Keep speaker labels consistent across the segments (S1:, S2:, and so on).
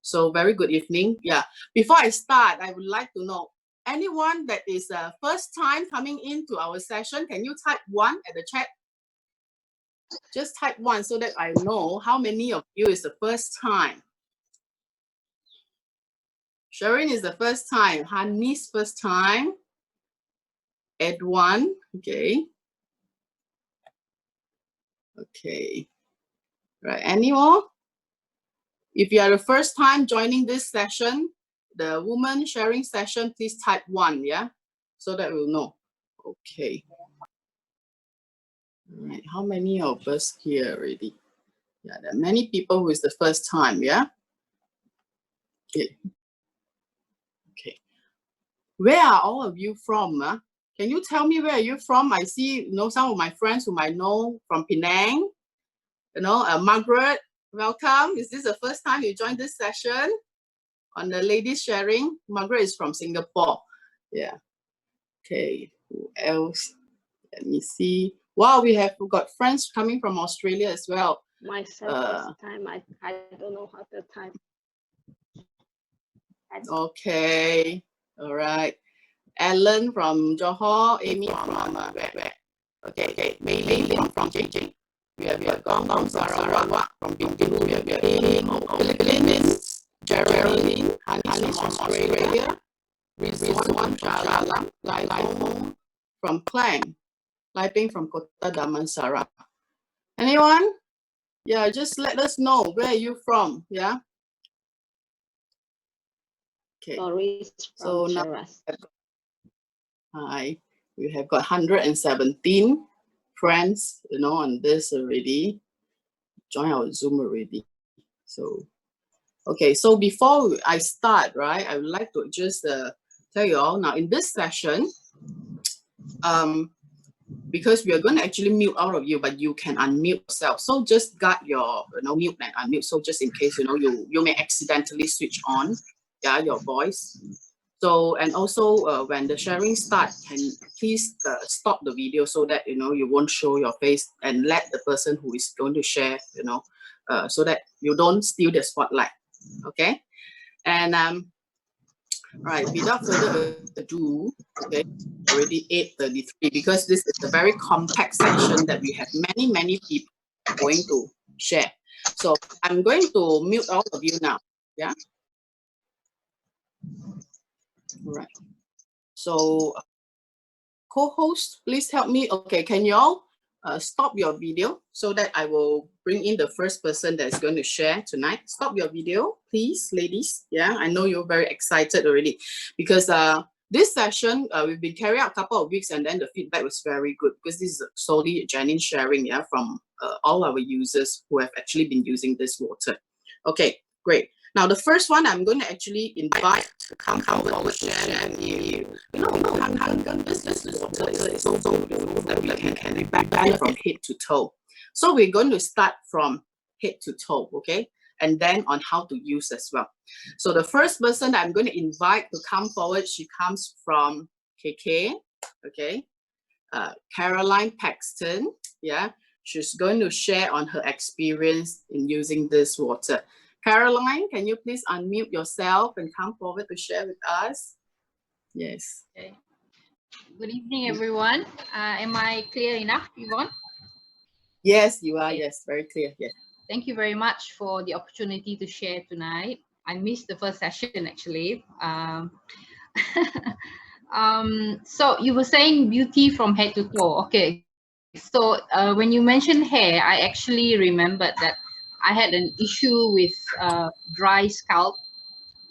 S1: So very good evening. Yeah. Before I start, I would like to know, anyone that is first time coming into our session, can you type 1 at the chat? Just type 1 so that I know how many of you is the first time. Sharon is the first time. Hani's first time. Edwan. Okay. Okay. Right. Any more? If you are the first time joining this session, the woman sharing session, please type 1, yeah? So that we'll know. Okay. All right. How many of us here already? Yeah, there are many people who is the first time, yeah? Okay. Okay. Where are all of you from? Can you tell me where are you from? I see, some of my friends whom I know from Penang. Margaret, welcome. Is this the first time you joined this session on the ladies sharing? Margaret is from Singapore. Yeah. Okay. Who else? Let me see. Wow, we have got friends coming from Australia as well.
S2: Myself first time. I don't know how to type.
S1: Okay. All right. Ellen from Johor, Amy from where? Okay. Mei Ling from Beijing. We have Gong from Sarawak, from Bindu. We have Philippines, Geraldine, Hani from Australia, Rizwan from Jalan, Lai Hong from Klang, Lai Ping from Kota Damansara. Anyone? Yeah, just let us know where are you from. Yeah. Okay. So now, hi, we have got 117 friends, on this already. Join our Zoom already. So, okay. So before I start, right, I would like to just tell you all now in this session, because we are going to actually mute all of you, but you can unmute yourself. So just guard your, mute and unmute. So just in case, you may accidentally switch on, your voice. So, and also when the sharing starts, can please stop the video so that, you won't show your face, and let the person who is going to share, so that you don't steal the spotlight. Okay. And, right, without further ado, okay, already 8:33, because this is a very compact session that we have many people going to share. So I'm going to mute all of you now. Yeah. All right. So co-host, please help me. Okay, can y'all stop your video so that I will bring in the first person that's going to share tonight. Stop your video, please, ladies. Yeah, I know you're very excited already, because this session we've been carrying out a couple of weeks, and then the feedback was very good, because this is solely genuine sharing, yeah, from all our users who have actually been using this water. Okay, great. Now, the first one I'm going to actually invite to come forward to share with you. This water is so beautiful that we can back from head to toe. So we're going to start from head to toe, okay? And then on how to use as well. So the first person that I'm going to invite to come forward, she comes from KK, okay? Caroline Paxton, yeah? She's going to share on her experience in using this water. Caroline, can you please unmute yourself and come forward to share with us? Yes.
S3: Okay. Good evening, everyone. Am I clear enough, Yvonne?
S1: Yes, you are. Okay. Yes, very clear. Yes.
S3: Thank you very much for the opportunity to share tonight. I missed the first session, actually. So you were saying beauty from head to toe. Okay. So when you mentioned hair, I actually remembered that I had an issue with dry scalp.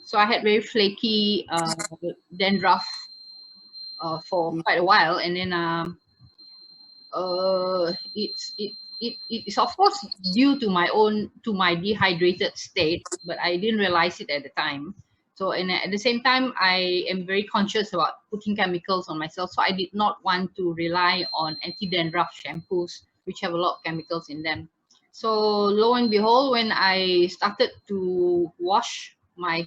S3: So I had very flaky dandruff for quite a while, and then it's of course due to my dehydrated state, but I didn't realize it at the time. So, and at the same time, I am very conscious about putting chemicals on myself. So I did not want to rely on anti-dandruff shampoos, which have a lot of chemicals in them. So lo and behold, when I started to wash my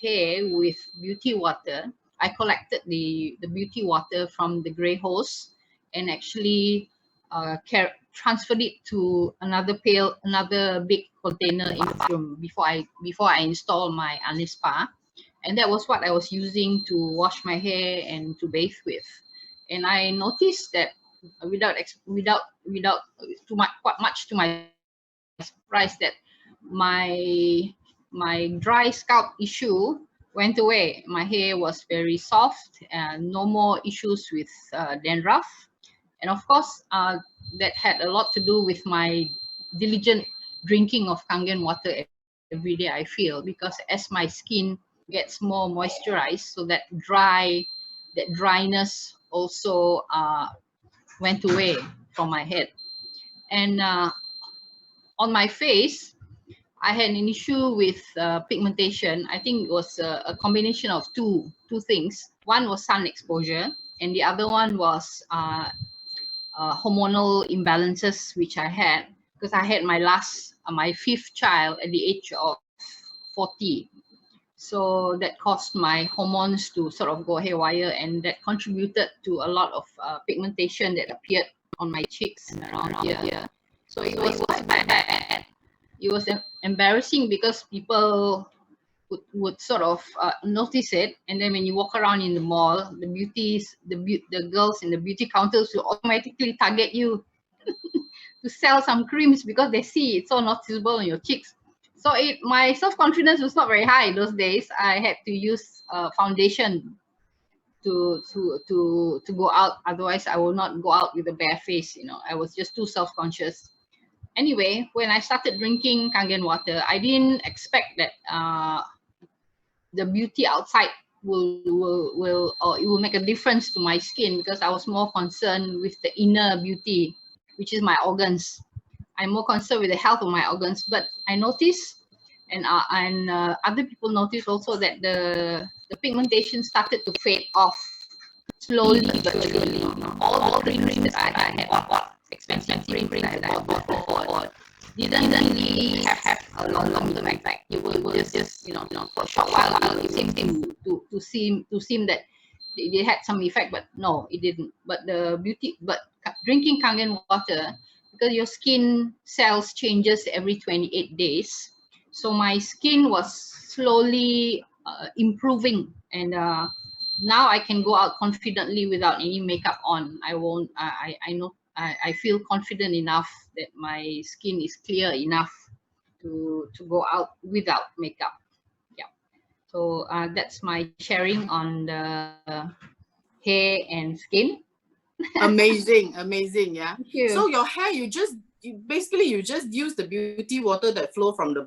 S3: hair with beauty water, I collected the beauty water from the grey hose, and actually transferred it to another big container in the bathroom before I install my Anispa, and that was what I was using to wash my hair and to bathe with. And I noticed that without too much to my surprise, that my dry scalp issue went away. My hair was very soft and no more issues with dandruff. And of course, that had a lot to do with my diligent drinking of Kangen water every day, I feel, because as my skin gets more moisturized, so that dryness also went away from my head. And on my face, I had an issue with pigmentation. I think it was a combination of two things. One was sun exposure, and the other one was hormonal imbalances, which I had because I had my fifth child at the age of 40. So that caused my hormones to sort of go haywire, and that contributed to a lot of pigmentation that appeared on my cheeks and around here. So it was quite bad. It was embarrassing because people would sort of notice it, and then when you walk around in the mall, the girls in the beauty counters will automatically target you to sell some creams because they see it's so noticeable on your cheeks. So my self-confidence was not very high those days. I had to use foundation to go out. Otherwise, I will not go out with a bare face. I was just too self-conscious. Anyway, when I started drinking Kangen water, I didn't expect that the beauty outside will make a difference to my skin, because I was more concerned with the inner beauty, which is my organs. I'm more concerned with the health of my organs. But I noticed, and other people noticed also, that the pigmentation started to fade off slowly but surely. All the creams that I had bought, expensive creams that I bought before, didn't really have a long-term effect. You will just for a short while it seemed to seem that they had some effect, but no, it didn't. But drinking Kangen water, because your skin cells changes every 28 days, so my skin was slowly improving, and now I can go out confidently without any makeup on. I feel confident enough that my skin is clear enough to go out without makeup. Yeah. So that's my sharing on the hair and skin.
S1: Amazing, yeah.
S3: Thank you.
S1: So your hair, you just use the beauty water that flow from the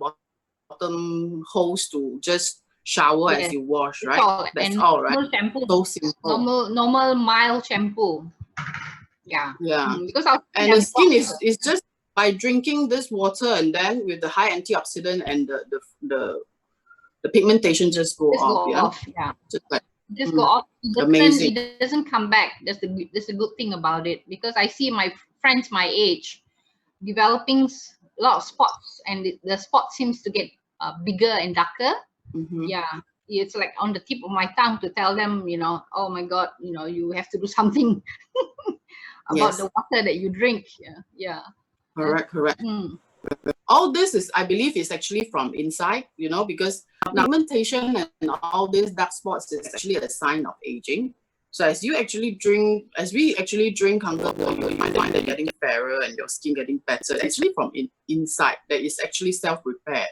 S1: bottom hose to just shower as you wash, right? That's all, right?
S3: Normal shampoo.
S1: So simple.
S3: Normal mild shampoo. Yeah.
S1: Yeah.
S3: Because
S1: and the skin is just by drinking this water, and then with the high antioxidant and the pigmentation just go off.
S3: Yeah.
S1: Just
S3: go off.
S1: Amazing.
S3: It doesn't come back. That's the good thing about it, because I see my friends my age developing a lot of spots, and the spot seems to get bigger and darker. Yeah, it's like on the tip of my tongue to tell them, oh my God, you have to do something about the water that you drink. Yeah.
S1: Correct. All this is, I believe, is actually from inside, because pigmentation and all these dark spots is actually a sign of aging. So as we actually drink Kangen water, you find that you're getting fairer and your skin getting better. It's actually from inside, that is actually self-repaired.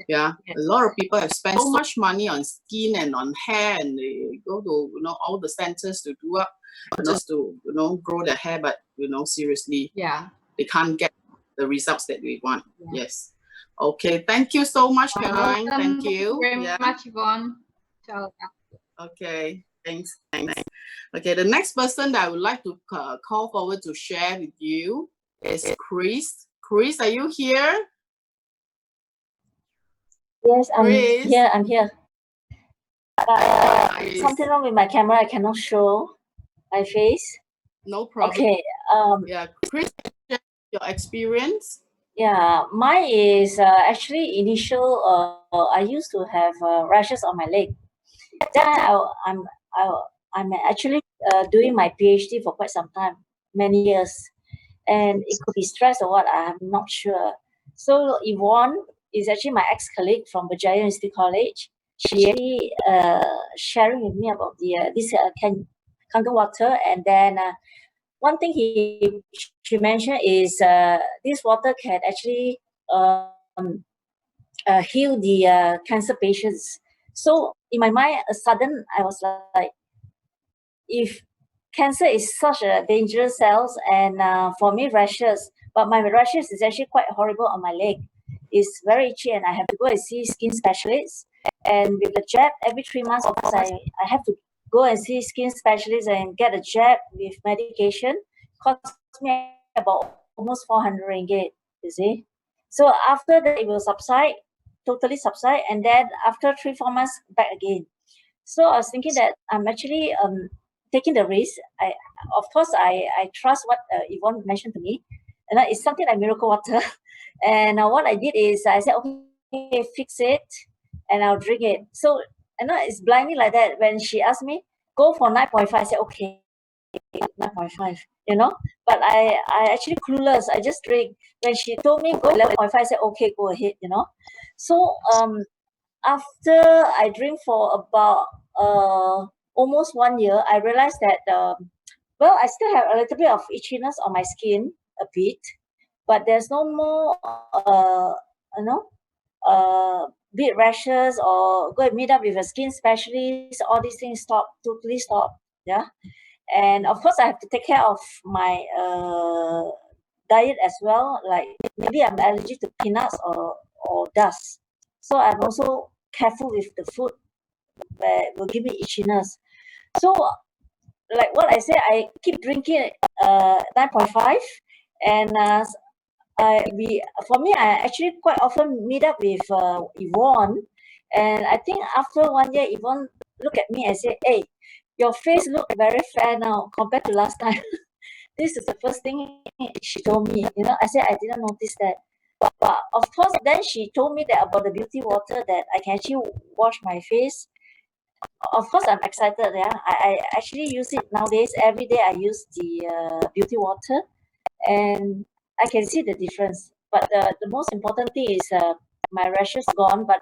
S1: Yeah. A lot of people have spent so much money on skin and on hair, and they go to all the centers to do up just to grow their hair, but seriously, they can't get the results that we want. Yes. Okay, thank you so much, Caroline. Thank you
S3: very much, Yvonne.
S1: Okay, thanks. Okay, the next person that I would like to call forward to share with you is Chris. Chris, are you here?
S4: Yes, I'm here. I'm here. Something wrong with my camera. I cannot show my face.
S1: No problem.
S4: Okay.
S1: Yeah, Chris, your experience.
S4: Yeah, mine is actually initial. I used to have rashes on my leg. Then I'm actually doing my PhD for quite some time, many years, and it could be stress or what, I'm not sure. So Yvonne is actually my ex-colleague from Berjaya University College. She actually sharing with me about this Kangen water, and then one thing she mentioned is this water can actually heal the cancer patients. So in my mind, a sudden I was like, if cancer is such a dangerous cells, and for me rashes, but my rashes is actually quite horrible on my leg. It's very itchy, and I have to go and see skin specialists. And with the jab, every 3 months, of course, I have to go and see skin specialists and get a jab with medication. Cost me about almost 400 ringgit, you see. So after that, it will subside, totally subside, and then after 3-4 months, back again. So I was thinking that I'm actually taking the risk. Of course, I trust what Yvonne mentioned to me, and it's something like miracle water. And what I did is I said, okay, fix it, and I'll drink it. So it's blindly like that. When she asked me go for 9.5, I said okay, 9.5. But I actually clueless. I just drink. When she told me go 11.5, I said okay, go ahead. So after I drink for about almost 1 year, I realized that well, I still have a little bit of itchiness on my skin, a bit, but there's no more you know big rashes or go and meet up with a skin specialist. All these things stop, totally stop. Yeah. And of course, I have to take care of my diet as well. Like maybe I'm allergic to peanuts or dust. So I'm also careful with the food that will give me itchiness. So like what I said, I keep drinking 9.5, and for me, I actually quite often meet up with Yvonne, and I think after 1 year, Yvonne look at me and say, "Hey, your face look very fair now compared to last time." This is the first thing she told me. I said I didn't notice that. But of course, then she told me that about the beauty water that I can actually wash my face. Of course, I'm excited. Yeah, I actually use it nowadays. Every day I use the beauty water, and I can see the difference. But the most important thing is my rashes gone, but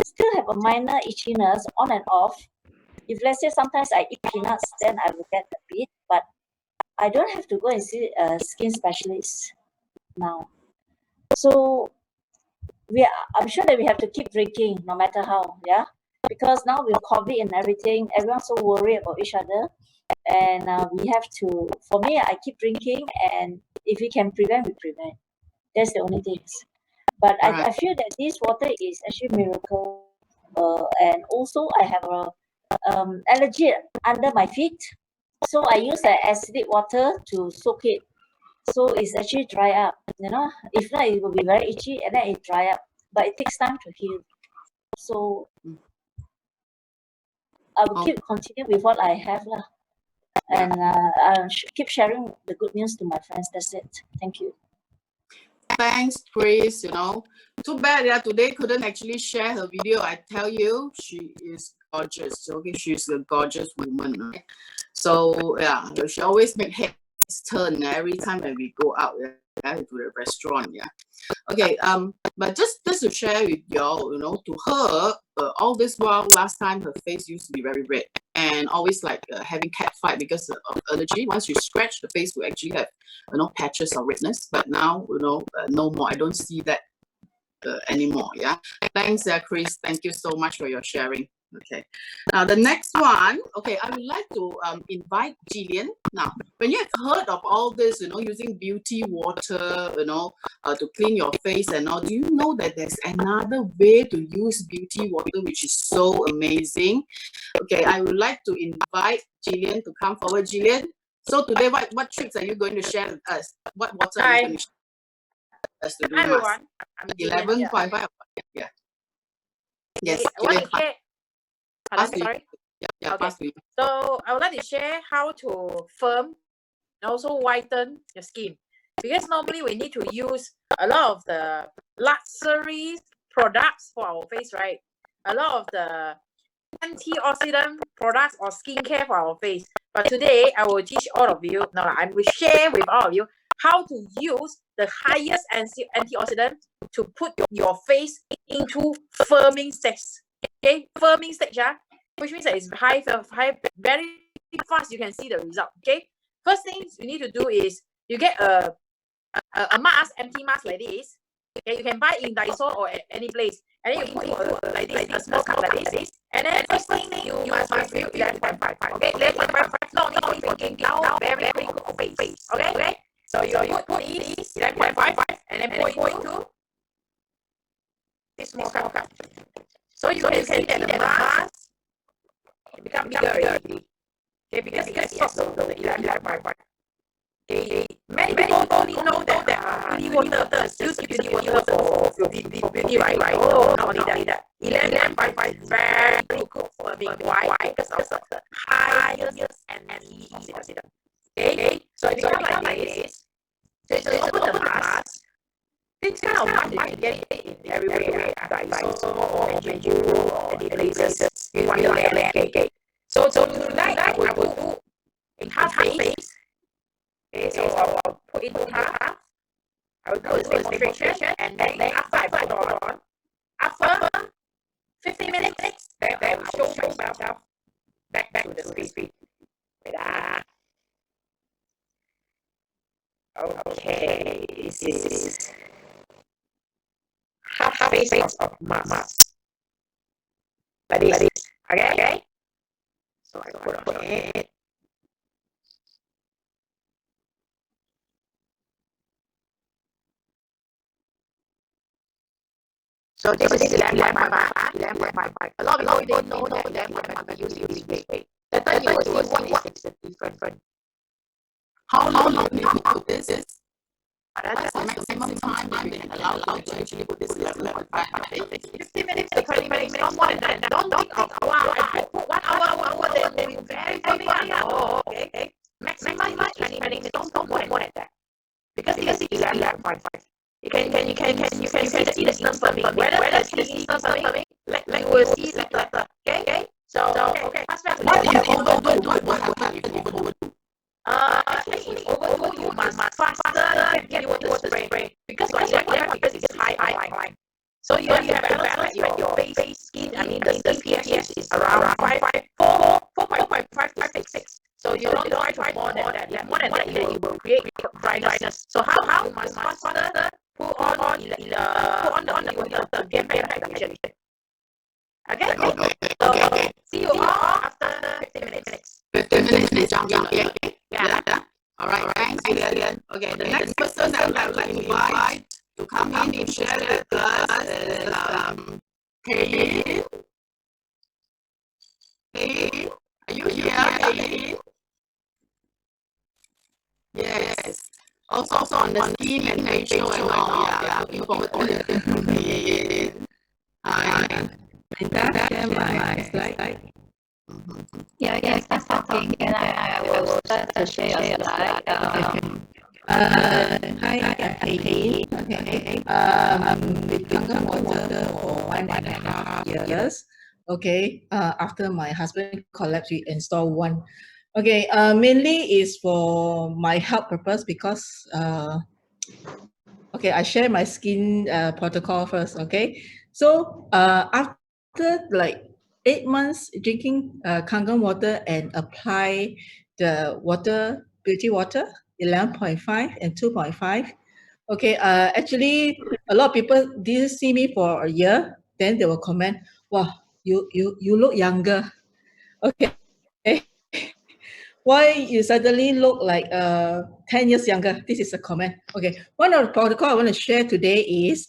S4: still have a minor itchiness on and off. If let's say sometimes I eat peanuts, then I will get a bit, but I don't have to go and see a skin specialist now. So I'm sure that we have to keep drinking no matter how, yeah. Because now with COVID and everything, everyone's so worried about each other, and we have to. For me, I keep drinking, and if we can prevent, we prevent. That's the only thing. But I feel that this water is actually miracle. And also I have a allergy under my feet, so I use the acidic water to soak it. So it's actually dry up. If not, it will be very itchy, and then it dry up. But it takes time to heal. So I will continue with what I have lah. And I'll keep sharing the good news to my friends. That's it. Thank you.
S1: Thanks, Chris. Too bad, yeah, today couldn't actually share her video. I tell you, she is gorgeous. Okay, she's a gorgeous woman, right? So yeah, she always make heads turn every time when we go out, yeah, to the restaurant, yeah. Okay, but just to share with y'all, to her, all this while, last time her face used to be very red and always like having cat fight because of allergy. Once you scratch, the face will actually have, patches of redness. But now, no more. I don't see that anymore. Yeah. Thanks, Chris. Thank you so much for your sharing. Okay. Now the next one. Okay, I would like to invite Jillian. Now, when you have heard of all this, using beauty water, to clean your face and all, do you know that there's another way to use beauty water which is so amazing? Okay, I would like to invite Jillian to come forward. Jillian, so today what tricks are you going to share with us? What water are you going to share with us to do?
S5: Hi everyone, I'm
S1: 11.5. Yeah. Yes.
S5: I want to share.
S1: Pass to you.
S5: Sorry.
S1: Yeah,
S5: Okay.
S1: pass to you.
S5: So I would like to share how to firm and also whiten your skin, because normally we need to use a lot of the luxury products for our face, right? A lot of the antioxidant products or skincare for our face. But today I will teach all of you. No, I will share with all of you how to use the highest antioxidant to put your face into firming stage. Okay, firming stage, which means that it's high, very fast. You can see the result. Okay, first thing you need to do is you get a mask, empty mask like this. Okay, you can buy in Daiso or at any place, and then you put it like this, a small cup like this. And then first thing you must refill 11.55. Okay, 11.55. Not only thinking now, very quick of face. Okay. So you put this 11.5 and then pour into this small cup. So you can see that the mask become bigger already. Okay, because it's also the 11.5. Okay, many people only know that beauty water, use beauty water for beauty, right? Oh, not only that. 11.5 very good for being white because of the highest antioxidant. Okay, so if you come like this, so you open the mask. This kind of mask you can get it everywhere, Daiso or Manjiro or any places in Wonderland. Okay, so tonight I will do in half face. Okay, so I'll put it in half. I will do the demonstration, and then after I put on, after 15 minutes, then I will show myself back to the screen. Okay, this is half face of mask. Like this. Okay. So I put on it. So this is 11.5. A lot of people don't know that 11.5 usually wait. The time you will see what is the difference.
S1: How long do you put this? That's the maximum time they allow to actually put this 11.5.
S5: 15 minutes to 20 minutes, not more than that. Don't think of, wow, I put 1 hour, then will be very funny. Oh, okay. Maximum 20 minutes, don't more than that. Because this is 11.5. You can see the instant firming. Whether it's instant firming, like you will see later. Okay. So okay.
S1: What do you overdo? What happens if you overdo?
S5: Actually, overdo you must faster get water spray because what happens because it's high. So you have to balance your face skin. I mean the pH is around 4.5 to 6. So you don't try more than that. More than that, you will create dryness. So how you must faster put on the vampire. Okay. So see you all after 15 minutes.
S1: 15 minutes, okay? Yeah. All right, thanks, Lilian. Okay, the next person that I would like to invite to come in and share with us is Kay. Kay, are you here, Kay? Yes. Also on the skin and facial and all. Yeah, looking forward to it. Hi.
S6: Share my slide. Yeah, yes, start talking, and I will start to share your slide. Hi, I'm Katie. Okay. With Kangen water for 1.5 years. Okay. After my husband collapsed, we installed one. Okay. Mainly is for my health purpose because okay, I share my skin protocol first. Okay. So after like 8 months drinking Kangen water and apply the beauty water 11.5 and 2.5. Okay, actually a lot of people didn't see me for a year. Then they will comment, "Wow, you look younger." Okay, why you suddenly look like 10 years younger? This is a comment. Okay, one of the protocol I want to share today is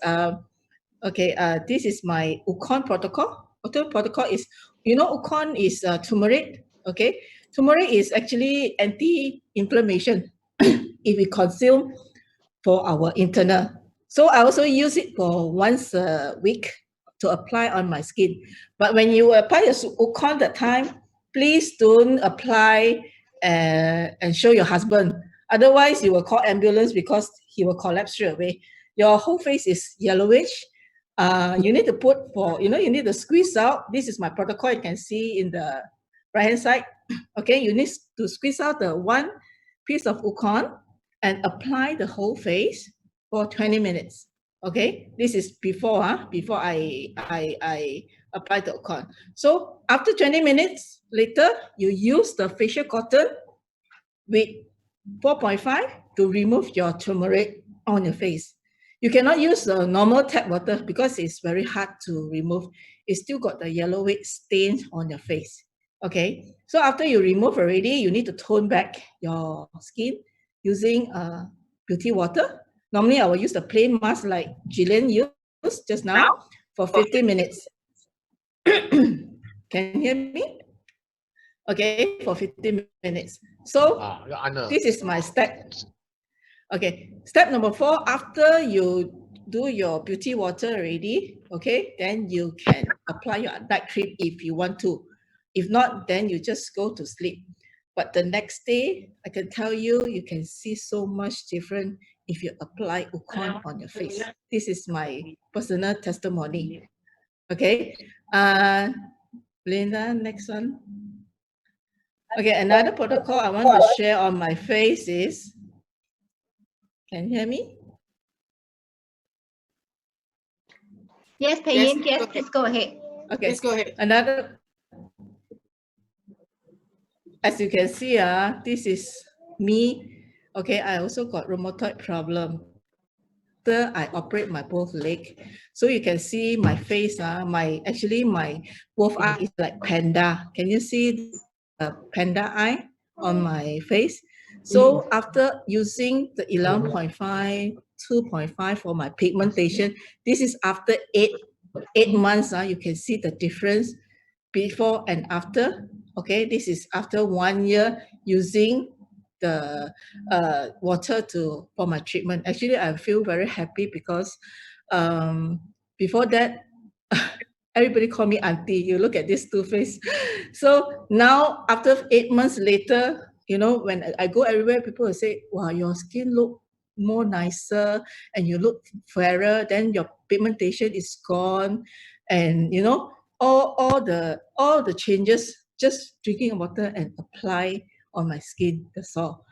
S6: this is my Ukon protocol. Protocol is, Ukon is turmeric. Okay, turmeric is actually anti-inflammation if we consume for our internal. So I also use it for once a week to apply on my skin. But when you apply the Ukon that time, please don't apply and show your husband. Otherwise, you will call ambulance because he will collapse straight away. Your whole face is yellowish. You need to you need to squeeze out. This is my protocol. You can see in the right hand side. Okay, you need to squeeze out the one piece of Ukon and apply the whole face for 20 minutes. Okay, this is before I apply the Ocon. So after 20 minutes later, you use the facial cotton with 4.5 to remove your turmeric on your face. You cannot use the normal tap water because it's very hard to remove. It's still got the yellowish stain on your face. Okay, so after you remove already, you need to tone back your skin using beauty water. Normally, I will use the plain mask like Jillian used just now for 15 minutes. Can you hear me? Okay, for 15 minutes. So this is my step. Okay, step number 4, after you do your beauty water already, okay, then you can apply your night cream if you want to. If not, then you just go to sleep. But the next day, I can tell you, you can see so much different if you apply Ukon on your face. This is my personal testimony. Okay, Linda, next one. Okay, another protocol I want to share on my face is, can you hear me?
S3: Yes, Pei Yin, yes, please go ahead.
S6: Okay,
S1: Please go ahead.
S6: another, as you can see, this is me. Okay, I also got rheumatoid problem. After I operate my both leg, so you can see my face, my both eye is like panda. Can you see the panda eye on my face? So after using the 11.5, 2.5 for my pigmentation, this is after eight months. You can see the difference before and after. Okay, this is after 1 year using the water for my treatment. Actually, I feel very happy because before that, everybody call me auntie. You look at this two face. So now after 8 months later, you know, when I go everywhere, people will say, wow, your skin look more nicer and you look fairer, then your pigmentation is gone. And you know, all the changes, just drinking water and apply on my skin, that's all.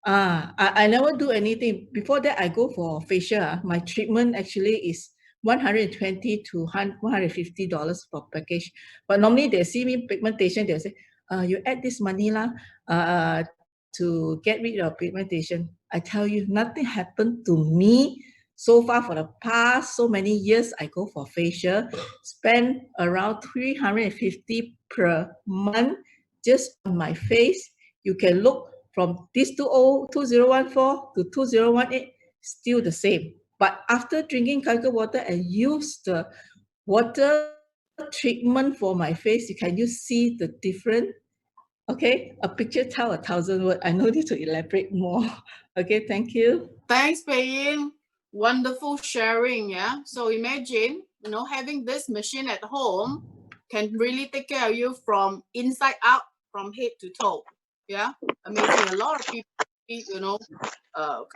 S6: I never do anything. Before that, I go for facial. My treatment actually is $120 to $150 per package. But normally they see me pigmentation, they'll say, you add this money to get rid of pigmentation. I tell you, nothing happened to me. So far for the past so many years, I go for facial, spend around $350 per month just on my face. You can look from this 2014 to 2018, still the same. But after drinking Kaiser water and use the water treatment for my face, you can see the difference. Okay, a picture tell 1,000 words. I no need to elaborate more. Okay, thank you.
S1: Thanks, Pei Yin. Wonderful sharing, yeah. So imagine, you know, having this machine at home can really take care of you from inside out, from head to toe. Yeah, amazing. A lot of people, you know,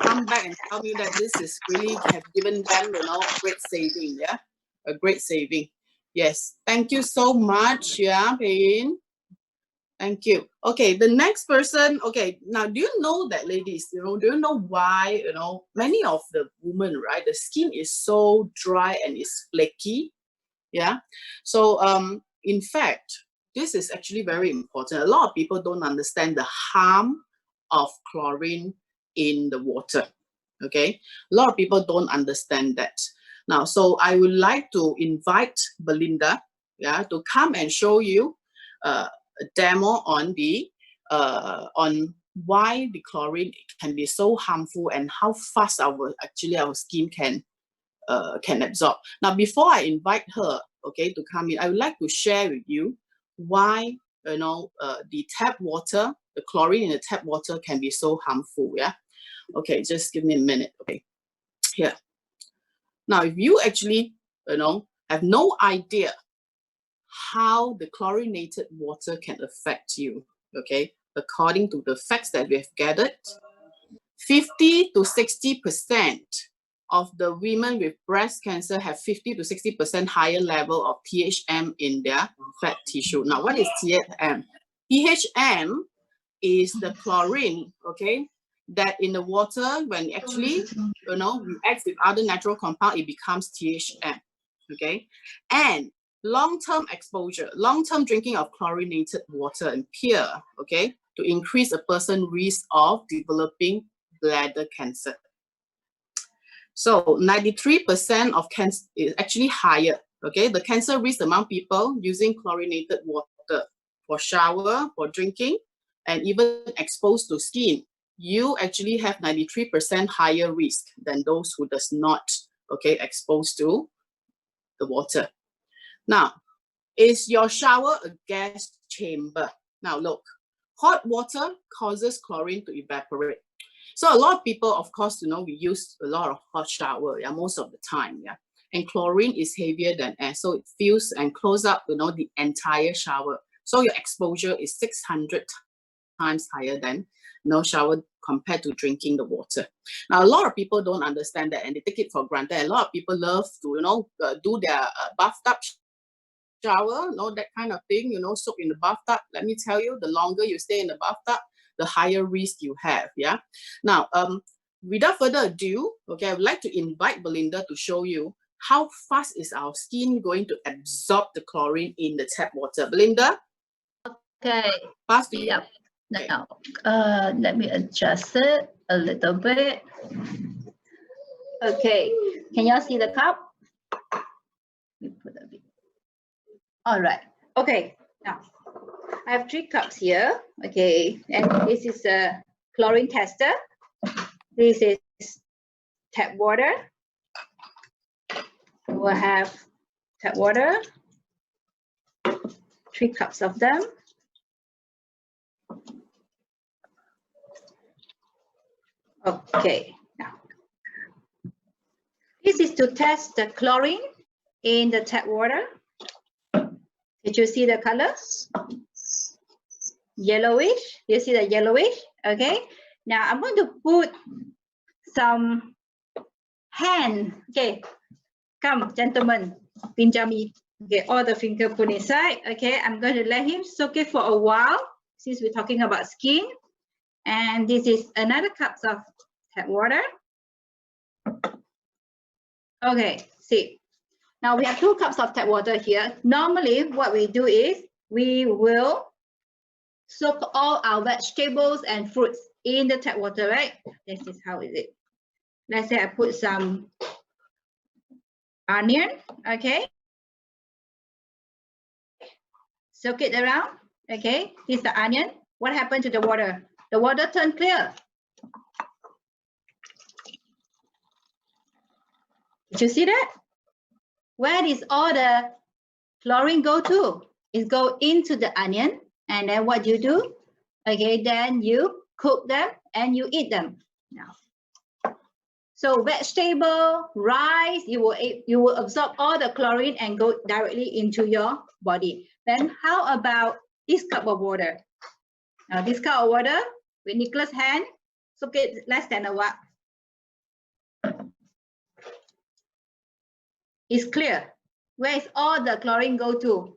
S1: come back and tell me that this is really have given them, you know, a great saving. Yeah, a great saving. Yes, thank you so much. Yeah, Pei Yin. Thank you. Okay, the next person. Okay, now do you know that, ladies? You know, do you know why? You know, many of the women, right? The skin is so dry and it's flaky. Yeah. So in fact, this is actually very important. A lot of people don't understand the harm of chlorine in the water. Okay, a lot of people don't understand that. Now, so I would like to invite Belinda, yeah, to come and show you a demo on the on why the chlorine can be so harmful and how fast our skin can absorb. Now, before I invite her, okay, to come in, I would like to share with you why, you know, the tap water, the chlorine in the tap water can be so harmful. Yeah. Okay, just give me a minute. Okay, here. Now, if you actually, you know, have no idea how the chlorinated water can affect you, okay, according to the facts that we have gathered, 50 to 60% of the women with breast cancer have 50 to 60% higher level of THM in their fat tissue. Now, what is THM? THM is the chlorine, okay, that in the water, when actually, reacts with other natural compound, it becomes THM, okay? And long-term exposure, long-term drinking of chlorinated water and pure, okay, to increase a person's risk of developing bladder cancer. So 93% of cancer is actually higher, okay? The cancer risk among people using chlorinated water for shower, for drinking, and even exposed to skin, you actually have 93% higher risk than those who does not, okay, exposed to the water. Now, is your shower a gas chamber? Now look, hot water causes chlorine to evaporate. So a lot of people, of course, we use a lot of hot shower, yeah, most of the time, yeah. And chlorine is heavier than air, so it fills and closes up, the entire shower. So your exposure is 600 times higher than shower compared to drinking the water. Now, a lot of people don't understand that and they take it for granted. A lot of people love to, do their bathtub shower, that kind of thing, soak in the bathtub. Let me tell you, the longer you stay in the bathtub, the higher risk you have, yeah? Now, without further ado, okay, I would like to invite Belinda to show you how fast is our skin going to absorb the chlorine in the tap water. Belinda?
S7: Okay.
S1: Fast to you.
S7: Yep. Now, let me adjust it a little bit. Okay, can y'all see the cup? Let me put a bit. All right. Okay, now I have 3 cups here. Okay, and this is a chlorine tester. This is tap water. We'll have tap water, 3 cups of them. Okay, now this is to test the chlorine in the tap water. Did you see the colors? Yellowish. You see the yellowish? Okay. Now I'm going to put some hand. Okay. Come, gentlemen. Pinjami. Okay. All the finger put inside. Okay. I'm going to let him soak it for a while since we're talking about skin. And this is another cup of tap water. Okay. See. Now we have 2 cups of tap water here. Normally what we do is we will soak all our vegetables and fruits in the tap water, right? This is how is it. Let's say I put some onion, okay? Soak it around, okay? This is the onion. What happened to the water? The water turned clear. Did you see that? Where does all the chlorine go to? It go into the onion, and then what you do? Okay, then you cook them and you eat them. Now, so vegetable, rice, you will absorb all the chlorine and go directly into your body. Then how about this cup of water? Now this cup of water with Nicholas' hand, soak it less than a while. It's clear. Where is all the chlorine go to?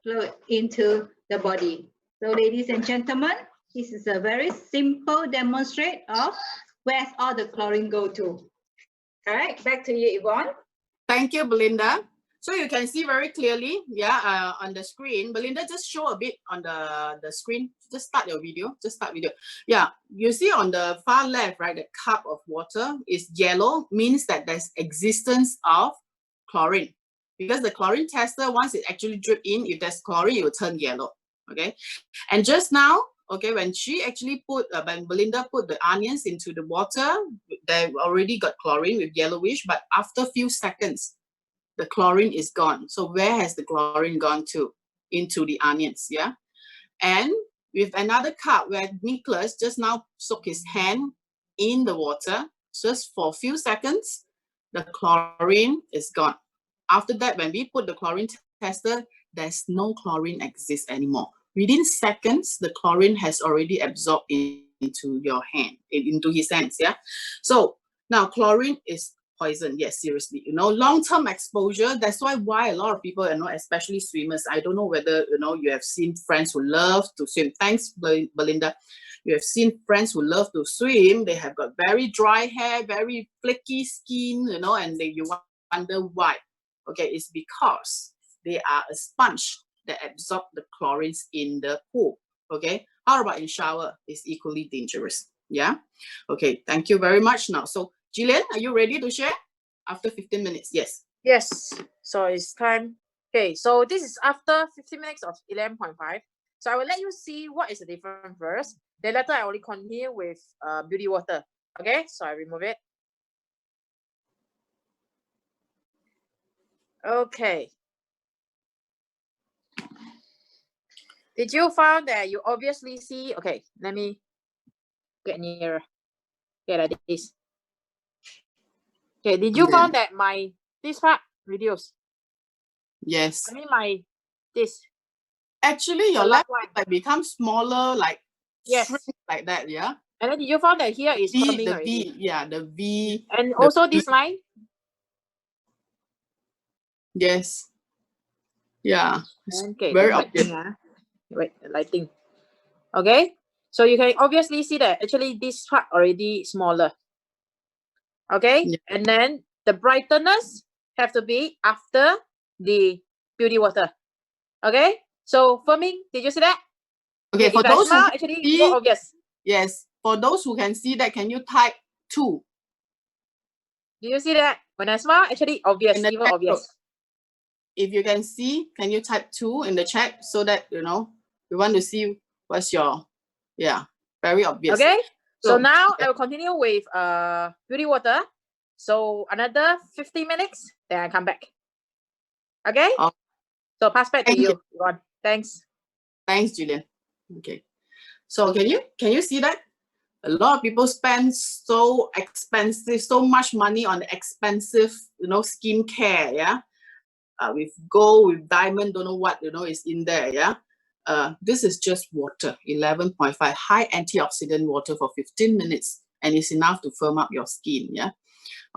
S7: Flow into the body. So ladies and gentlemen, this is a very simple demonstration of where's all the chlorine go to. All right, back to you, Yvonne.
S1: Thank you, Belinda. So you can see very clearly, yeah, on the screen. Belinda, just show a bit on the screen. Just start your video. Just start video. Yeah, you see on the far left, right, the cup of water is yellow, means that there's existence of chlorine. Because the chlorine tester, once it actually drip in, if there's chlorine, it will turn yellow. Okay, and just now, okay, when she actually when Belinda put the onions into the water, they already got chlorine with yellowish, but after a few seconds, the chlorine is gone. So where has the chlorine gone to? Into the onions, yeah? And with another cup where Nicholas just now soaked his hand in the water, just for a few seconds, the chlorine is gone. After that, when we put the chlorine tester, there's no chlorine exists anymore. Within seconds, the chlorine has already absorbed into your hand, into his hands, yeah? So now chlorine is poison, yes, seriously, long-term exposure. That's why a lot of people, especially swimmers, I don't know whether, you have seen friends who love to swim. Thanks, Belinda. You have seen friends who love to swim. They have got very dry hair, very flaky skin, you know, and you wonder why. Okay, it's because they are a sponge that absorb the chlorines in the pool. Okay, how about in shower? It's equally dangerous. Yeah. Okay, thank you very much. Now, so Jillian, are you ready to share? After 15 minutes, yes.
S5: Yes. So it's time. Okay, so this is after 15 minutes of 11.5. So I will let you see what is the difference first. Then later I only continue with beauty water. Okay, so I remove it. Okay. Did you find that you obviously see? Okay, let me get nearer. Okay, like this. Okay, did you find that this part reduced?
S1: Yes.
S5: I mean this.
S1: Actually, your
S5: The
S1: left
S5: left one.
S1: like becomes smaller, like
S5: Yes.
S1: shrink like that, yeah?
S5: And then did you find that here is
S1: V,
S5: firming
S1: the
S5: already?
S1: V, yeah, the V.
S5: And
S1: the
S5: also
S1: V.
S5: this line?
S1: Yes. Yeah. It's
S5: Okay,
S1: very
S5: the
S1: obvious.
S5: lighting, wait, the lighting. Okay, so you can obviously see that actually this part already smaller. Okay,
S1: Yeah.
S5: and then the brightness have to be after the beauty water. Okay, so firming, did you see that?
S1: Okay, for
S5: if I
S1: those who
S5: smile,
S1: can
S5: actually
S1: see,
S5: more obvious.
S1: yes, for those who can see that, can you type 2?
S5: Do you see that? When I smile, actually obvious,
S1: In the
S5: even
S1: chat
S5: obvious.
S1: box. If you can see, can you type 2 in the chat so that, you know, we want to see what's your, yeah, very obvious.
S5: Okay, so now
S1: yeah.
S5: I will continue with beauty water. So another 50 minutes, then I come back. Okay,
S1: Oh.
S5: so pass back to
S1: Thank
S5: you, Ron. Thanks.
S1: Thanks, Julian. Okay. So can you see that? A lot of people spend so much money on expensive, you know, skincare, yeah? With gold, with diamond, don't know what, you know, is in there, yeah? This is just water, 11.5, high antioxidant water for 15 minutes, and it's enough to firm up your skin, yeah?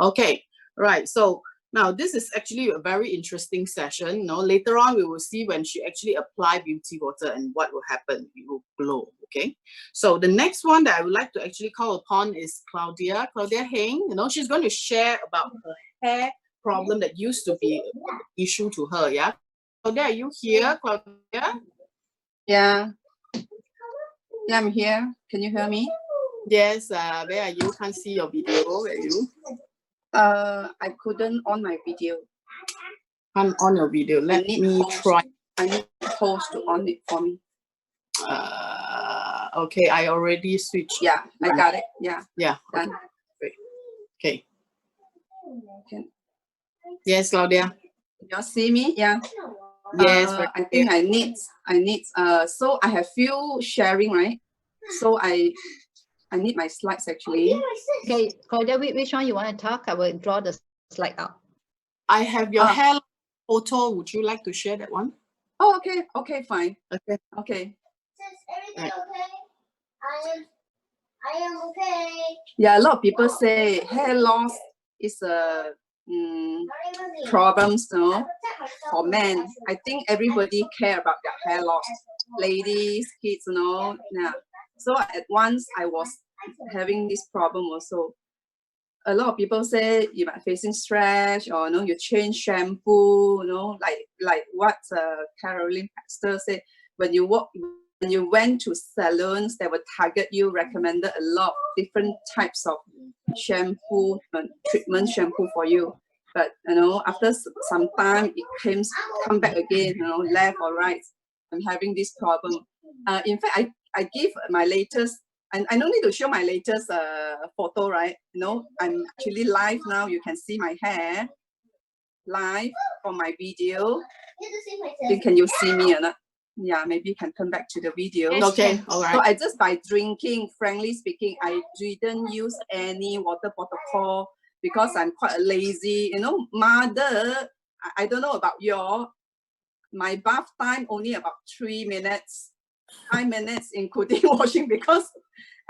S1: Okay, right, so now this is actually a very interesting session. No, later on we will see when she actually apply beauty water and what will happen. It will glow. Okay. So the next one that I would like to actually call upon is Claudia Heng. You know, she's going to share about her hair problem that used to be an issue to her. Yeah. Claudia, are you here, Claudia?
S8: Yeah. Yeah, I'm here. Can you hear me?
S1: Yes. Where are you? Can't see your video. Where are you?
S8: I couldn't on my video.
S1: Can't on your video. Let me try.
S8: I need host to on it for me.
S1: Okay, I already switched.
S8: Yeah, I got it. Yeah.
S1: Yeah.
S8: Done.
S1: Okay.
S8: Can
S1: Yes, Claudia.
S8: you see me? Yeah.
S1: Yes.
S8: I think I need so I have few sharing, right? So I need my slides actually.
S7: Okay, Claudia, which one you want to talk? I will draw the slide out.
S1: I have your hair photo. Would you like to share that one?
S8: Oh, okay. Okay, fine.
S1: Okay.
S8: Okay.
S9: Is everything okay? I am okay.
S8: Yeah, a lot of people say hair loss is a problems, no, for men. I think everybody care about their hair loss, ladies, kids, you know. Yeah. So at once I was having this problem also. A lot of people say you are facing stress, or you know, you change shampoo, you know, like what Caroline Pastor said, when you went to salons that would target you, recommended a lot of different types of shampoo, treatment shampoo for you. But you know, after some time, it come back again, you know, left or right. I'm having this problem. In fact, I give my latest, and I don't need to show my latest photo, right? You know, I'm actually live now. You can see my hair live from my video. Can you see me or not? Yeah, maybe you can come back to the video.
S1: Okay, all right.
S8: So I just by drinking, frankly speaking, I didn't use any water protocol because I'm quite lazy. You know, mother, I don't know about my bath time only about 3 minutes, 5 minutes, including washing, because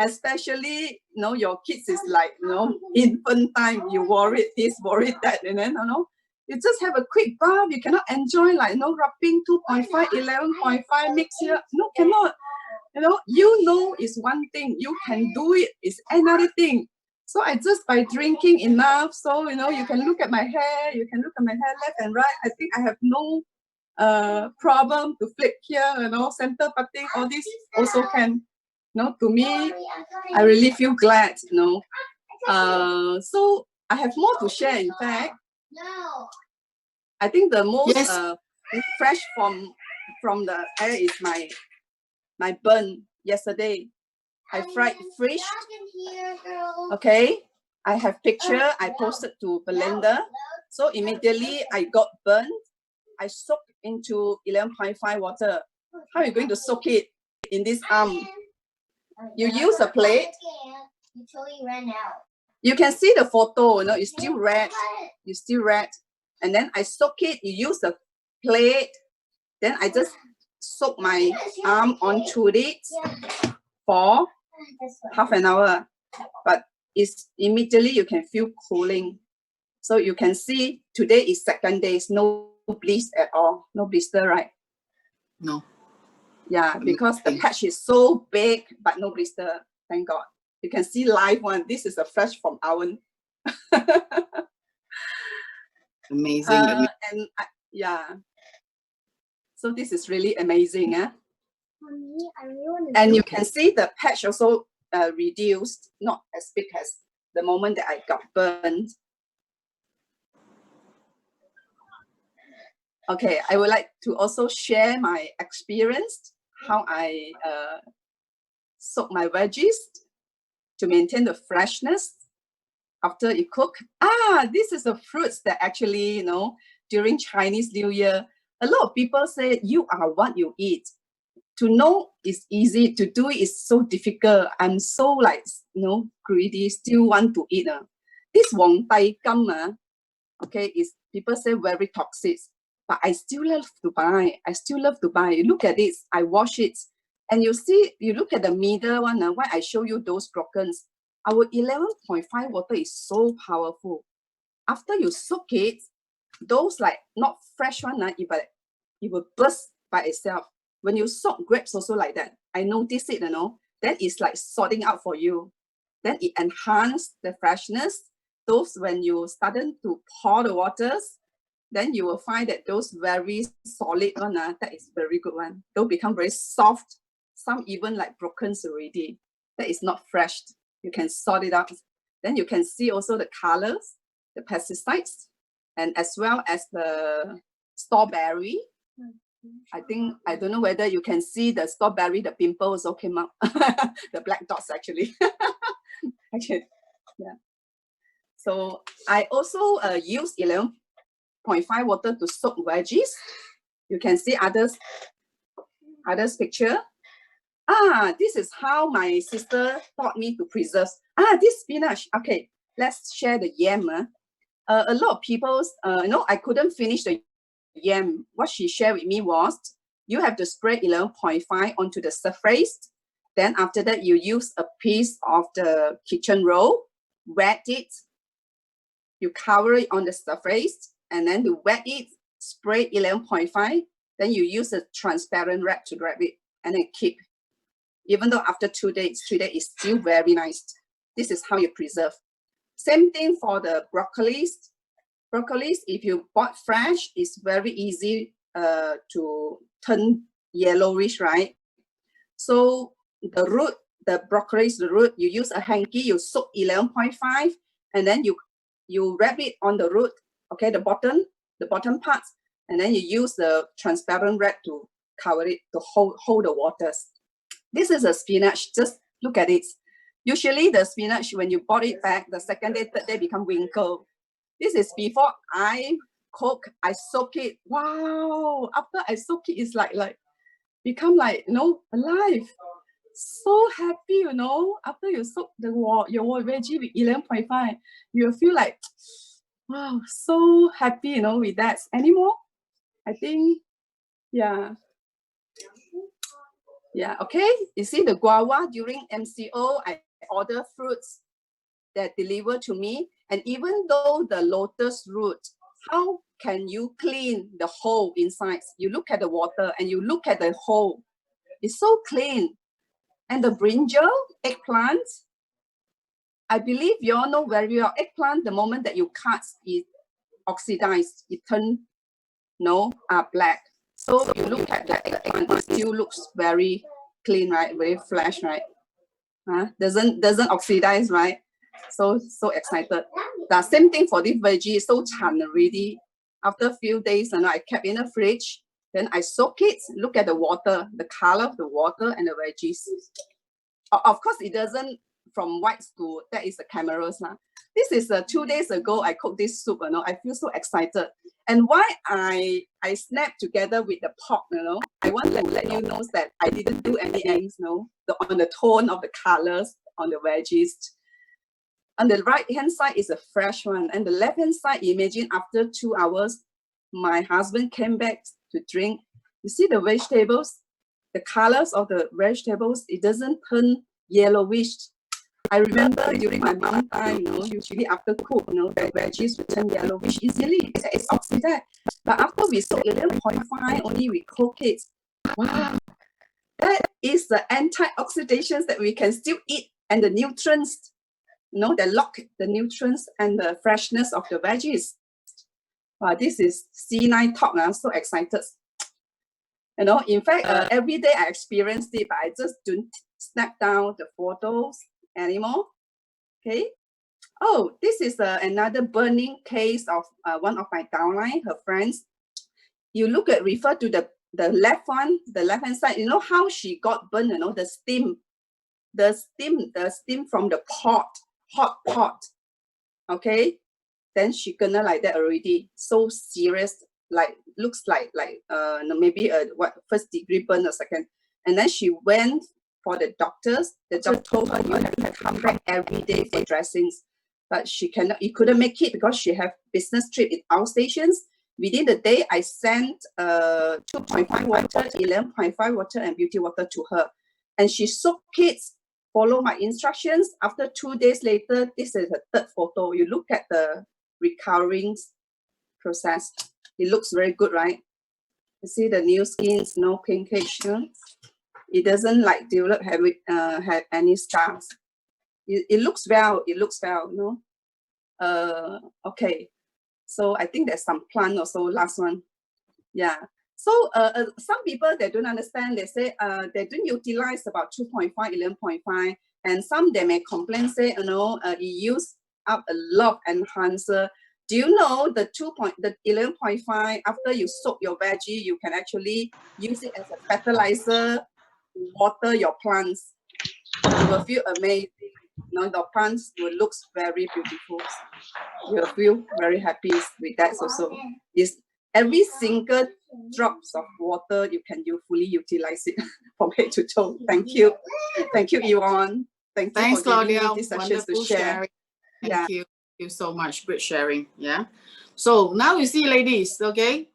S8: especially, you know, your kids is like, you know, infant time, you worried this, worried that, and then, you know, you just have a quick bath, you cannot enjoy like, you know, rubbing 2.5, 11.5 mix here, no, cannot. is one thing, you can do it is another thing. So I just by drinking enough, so you can look at my hair, left and right. I think I have no problem to flip here, center parting, all this also can. To me, I really feel glad, so I have more to share. In fact, I think the most fresh from the air is my burn yesterday. I fried fish. Okay, I have picture. I posted to Belinda. So immediately I got burned. I soaked into 11.5 water. How are you going to soak it in this arm? You use a plate.
S9: Until you ran out.
S8: You can see the photo. It's still red. It's still red. And then I soak it. You use the plate. Then I just soak my arm onto it for half an hour. But it's immediately you can feel cooling. So you can see today is second day. No blister at all. No blister, right?
S1: No.
S8: Yeah, because the patch is so big, but no blister. Thank God. You can see live one. This is a fresh from oven.
S1: Amazing.
S8: Yeah. So this is really amazing. And you can see the patch also reduced, not as big as the moment that I got burned. Okay, I would like to also share my experience, how I soak my veggies to maintain the freshness after you cook. This is a fruits that actually, during Chinese New Year, a lot of people say you are what you eat. To know is easy, to do it is so difficult. I'm so greedy, still want to eat. This Wong Tai Gam, okay, is people say very toxic, but I still love to buy. Look at this, I wash it. And you look at the middle one, why I show you those broken. Our 11.5 water is so powerful. After you soak it, those not fresh one, it will burst by itself. When you soak grapes also like that, I notice it, then it's like sorting out for you. Then it enhances the freshness. Those when you started to pour the waters, then you will find that those very solid one, that is very good one. They'll become very soft. Some even like broken already. That is not fresh. You can sort it out. Then you can see also the colors, the pesticides, and as well as the strawberry. I don't know whether you can see the strawberry, the pimples also came out. The black dots actually. Actually, yeah. So I also use 11.5 water to soak veggies. You can see others picture. This is how my sister taught me to preserve. This spinach. Okay, let's share the yam. A lot of people, I couldn't finish the yam. What she shared with me was, you have to spray 11.5 onto the surface. Then after that, you use a piece of the kitchen roll, wet it. You cover it on the surface, and then you wet it, spray 11.5. Then you use a transparent wrap to wrap it, and then keep. Even though after 2 days, 3 days, it's still very nice. This is how you preserve. Same thing for the broccolis. Broccolis, if you bought fresh, it's very easy to turn yellowish, right? So the root, the broccolis, the root, you use a hanky, you soak 11.5, and then you wrap it on the root, okay, the bottom part, and then you use the transparent wrap to cover it to hold the waters. This is a spinach. Just look at it. Usually the spinach, when you bought it back, the second day, third day become wrinkled. This is before I cook, I soak it. Wow! After I soak it, it's like become alive. So happy, After you soak your veggie with 11.5, you feel like, wow, so happy, with that. Anymore? I think, yeah. Yeah, okay. You see the guava during MCO, I order fruits that deliver to me. And even though the lotus root, how can you clean the hole inside? You look at the water and you look at the hole. It's so clean. And the brinjal, eggplant, I believe you all know very well, eggplant, the moment that you cut, it oxidized, it turns black. So you look at the eggplant, it still looks very clean, right? Very fresh, right? Doesn't oxidize, right? So excited. The same thing for this veggie, so chan already. After a few days, I kept in the fridge. Then I soak it. Look at the water, the color of the water and the veggies. Of course, it doesn't from whites to that is the cameras. This is 2 days ago. I cooked this soup. I feel so excited. And why I snapped together with the pork, I want to let you know that I didn't do any eggs, on the tone of the colors on the veggies. On the right hand side is a fresh one, and the left hand side, imagine after 2 hours, my husband came back to drink. You see the vegetables, the colors of the vegetables, it doesn't turn yellowish. I remember during my mom time, usually after cook, the veggies would turn yellowish easily. It's oxidized. But after we soak 11.5, only we cook it. Wow, that is the antioxidants that we can still eat, and the nutrients, that lock the nutrients and the freshness of the veggies. Wow, this is C9 talk. I'm so excited. In fact, every day I experienced it, but I just don't snap down the photos anymore. Okay. Oh, this is another burning case of one of my downline, her friends. You refer to the left one, the left hand side. You know how she got burned? The steam from the pot, hot pot. Okay. Then she gonna like that already. So serious, like looks like maybe a first degree burn or second. And then she went for the doctors. The doctor told her you have to come back every day for dressings. But she couldn't make it because she have business trip in outstations. Within the day, I sent 2.5 water, 11.5 water, and beauty water to her. And she soaked it, follow my instructions. After 2 days later, this is the third photo. You look at the recovering process. It looks very good, right? You see the new skins, no pinkage. It doesn't develop have any scars. It looks well. It looks well. Okay. So I think there's some plant also. Last one. Yeah. So some people they don't understand. They say they don't utilize about 2.5, 11.5, and some they may complain say it use up a lot of enhancer. Do you know the 11.5 after you soak your veggie, you can actually use it as a fertilizer, water your plants. You will feel amazing. The plants will look very beautiful. You will feel very happy with that also. It's every single drops of water you can fully utilize it from head to toe. Thank you. Thank you, Yvonne. Thanks,
S1: Claudia.
S8: Me this session to share.
S1: Sharing. Thank you. Thank you so much. Great sharing. Yeah. So now you see, ladies, okay?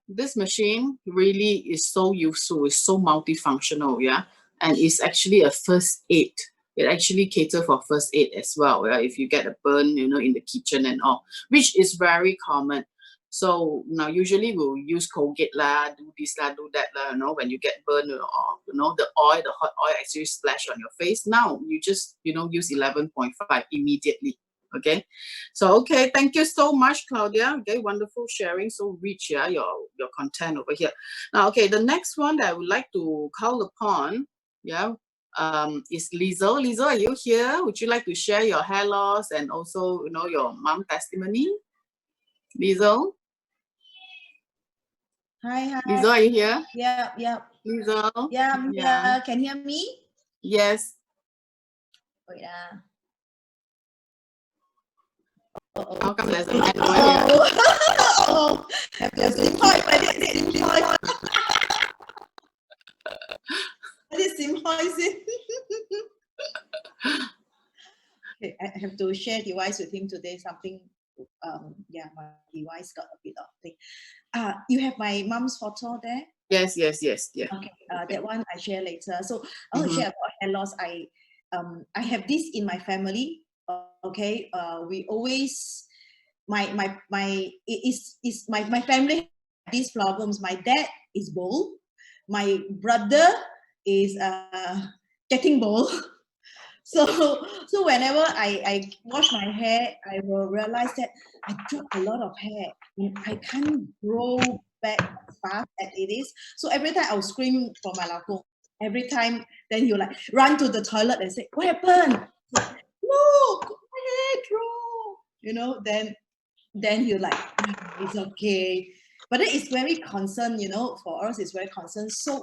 S1: This machine really is so useful. It's so multifunctional, yeah? And it's actually a first aid. It actually caters for first aid as well, yeah? If you get a burn, in the kitchen and all, which is very common. So now usually we'll use Colgate lah, do this lah, do that lah, when you get burned or, the hot oil actually splash on your face. Now you just, use 11.5 immediately. Okay, so okay, thank you so much, Claudia. Okay, wonderful sharing, so rich, yeah, your content over here. Now, okay, the next one that I would like to call upon, yeah, is Liesl. Liesl, are you here? Would you like to share your hair loss and also, your mom testimony? Liesl?
S10: Hi.
S1: Liesl, are you here?
S10: Yeah.
S1: Liesl?
S10: Yeah, I'm here. Can you hear me?
S1: Yes.
S10: Wait.
S1: How come there's a man over here?
S10: Oh, there's a point. I did sim it. Okay, I have to share device with him today. Something, yeah, my device got a bit of thing. You have my mom's photo there?
S1: Yes, yeah.
S10: Okay, that one I share later. So I want to share about hair loss. I have this in my family. Okay, we always my family have these problems. My dad is bald. My brother is getting bald. So whenever I wash my hair, I will realize that I drop a lot of hair. And I can't grow back as fast as it is. So every time I'll scream for my lago. Every time, then he'll like run to the toilet and say, "What happened?" Look, my hair grow. You know, then he'll like, "It's okay." But then it's very concerned, you know, for us, it's very concerned. So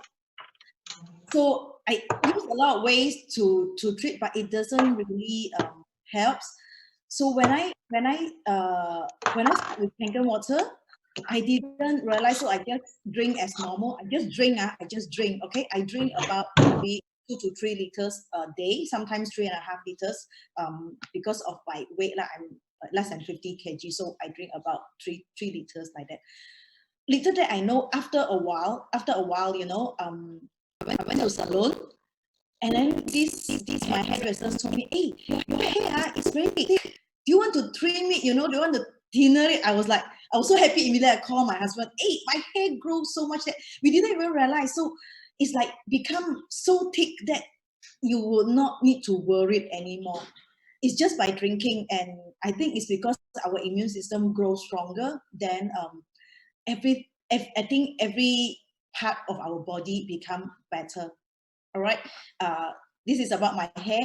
S10: I use a lot of ways to treat, but it doesn't really helps. So when I start with Kangen water, I didn't realize. So I just drink as normal. I just drink. Okay, I drink about maybe 2 to 3 liters a day, sometimes 3.5 liters. Because of my weight, like I'm less than 50 kg, so I drink about 3 liters like that. Little that I know, after a while, you know, I went to salon, and then this my hairdresser told me, "Hey, your hair is very thick. Do you want to trim it? You know, do you want to thinner it?" I was so happy. Immediately I called my husband. "Hey, my hair grows so much that we didn't even realize." So it's like become so thick that you will not need to worry anymore. It's just by drinking, and I think it's because our immune system grows stronger. Then I think every part of our body become better. All right. This is about my hair.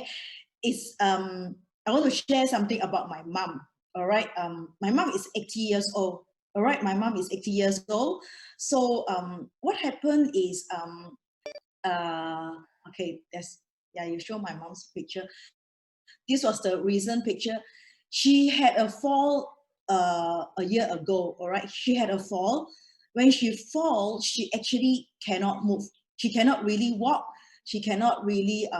S10: I want to share something about my mom. All right. My mom is 80 years old. All right. My mom is 80 years old. So what happened is okay. You show my mom's picture. This was the recent picture. She had a fall a year ago. All right. She had a fall. When she falls, she actually cannot move. She cannot really walk. She cannot really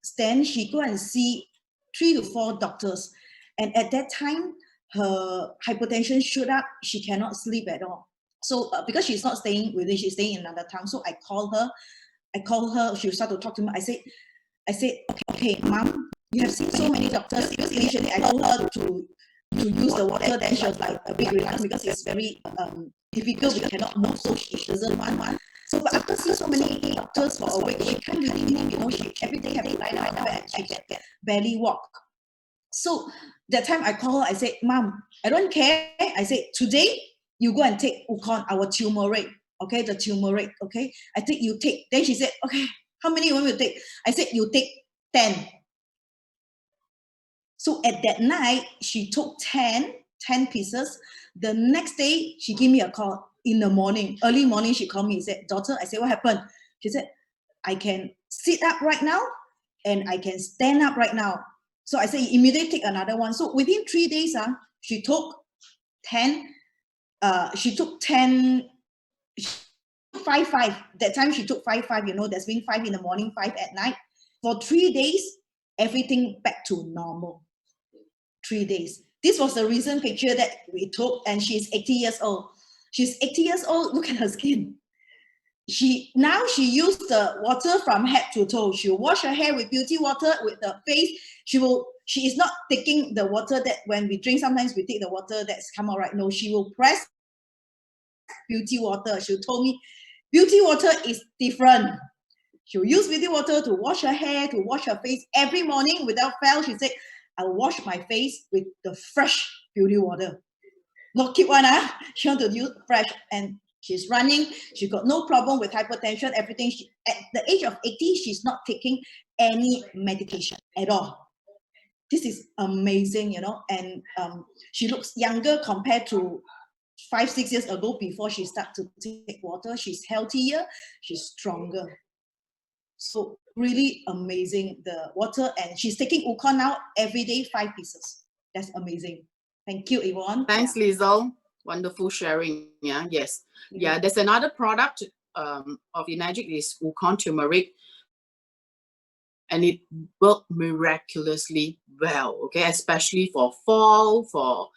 S10: stand. She go and see 3 to 4 doctors. And at that time, her hypertension shoot up. She cannot sleep at all. So because she's not staying within, she's staying in another town. So I call her. She started to talk to me. I said, okay, Mom, you have seen so many doctors. Because initially I told her to use the water. Then she was like a bit reluctant because it's very difficult. We cannot move, so she doesn't want one. So but after seeing so many doctors for a week, she can't really move. You know, she every day have to lie down and she can barely walk. So that time I called her. I said, "Mom, I don't care." I said, "Today you go and take Ukon, our turmeric. Okay, the turmeric. Okay, I think you take." Then she said, "Okay, how many you want me to take?" I said, "You take 10. So at that night, she took 10 pieces. The next day, she gave me a call in the morning. Early morning, she called me and said, "Daughter," I said, "What happened?" She said, "I can sit up right now and I can stand up right now." So I said, "Immediately take another one." So within 3 days, she took 10. She took 10. 5. That time she took 5. You know, there's been 5 in the morning, 5 at night. For 3 days, everything back to normal. 3 days. This was the recent picture that we took, and she's 80 years old. She's 80 years old. Look at her skin. She used the water from head to toe. She'll wash her hair with beauty water, with the face. She is not taking the water that when we drink, sometimes we take the water that's come out right. No, she will press beauty water. She told me beauty water is different. She'll use beauty water to wash her hair, to wash her face every morning without fail. She said, "I wash my face with the fresh beauty water. Not keep one, She want to use fresh." And she's running. She got no problem with hypertension, everything. At the age of 80, she's not taking any medication at all. This is amazing, you know. And she looks younger compared to 5, 6 years ago before she started to take water. She's healthier, she's stronger. So really amazing, the water. And she's taking Ukon now every day, 5 pieces. That's amazing. Thank you, Yvonne.
S1: Thanks, Liesl. Wonderful sharing. Yeah, yes. Yeah, there's another product of Enagic is Ukon turmeric. And it worked miraculously well, okay, especially for fall, for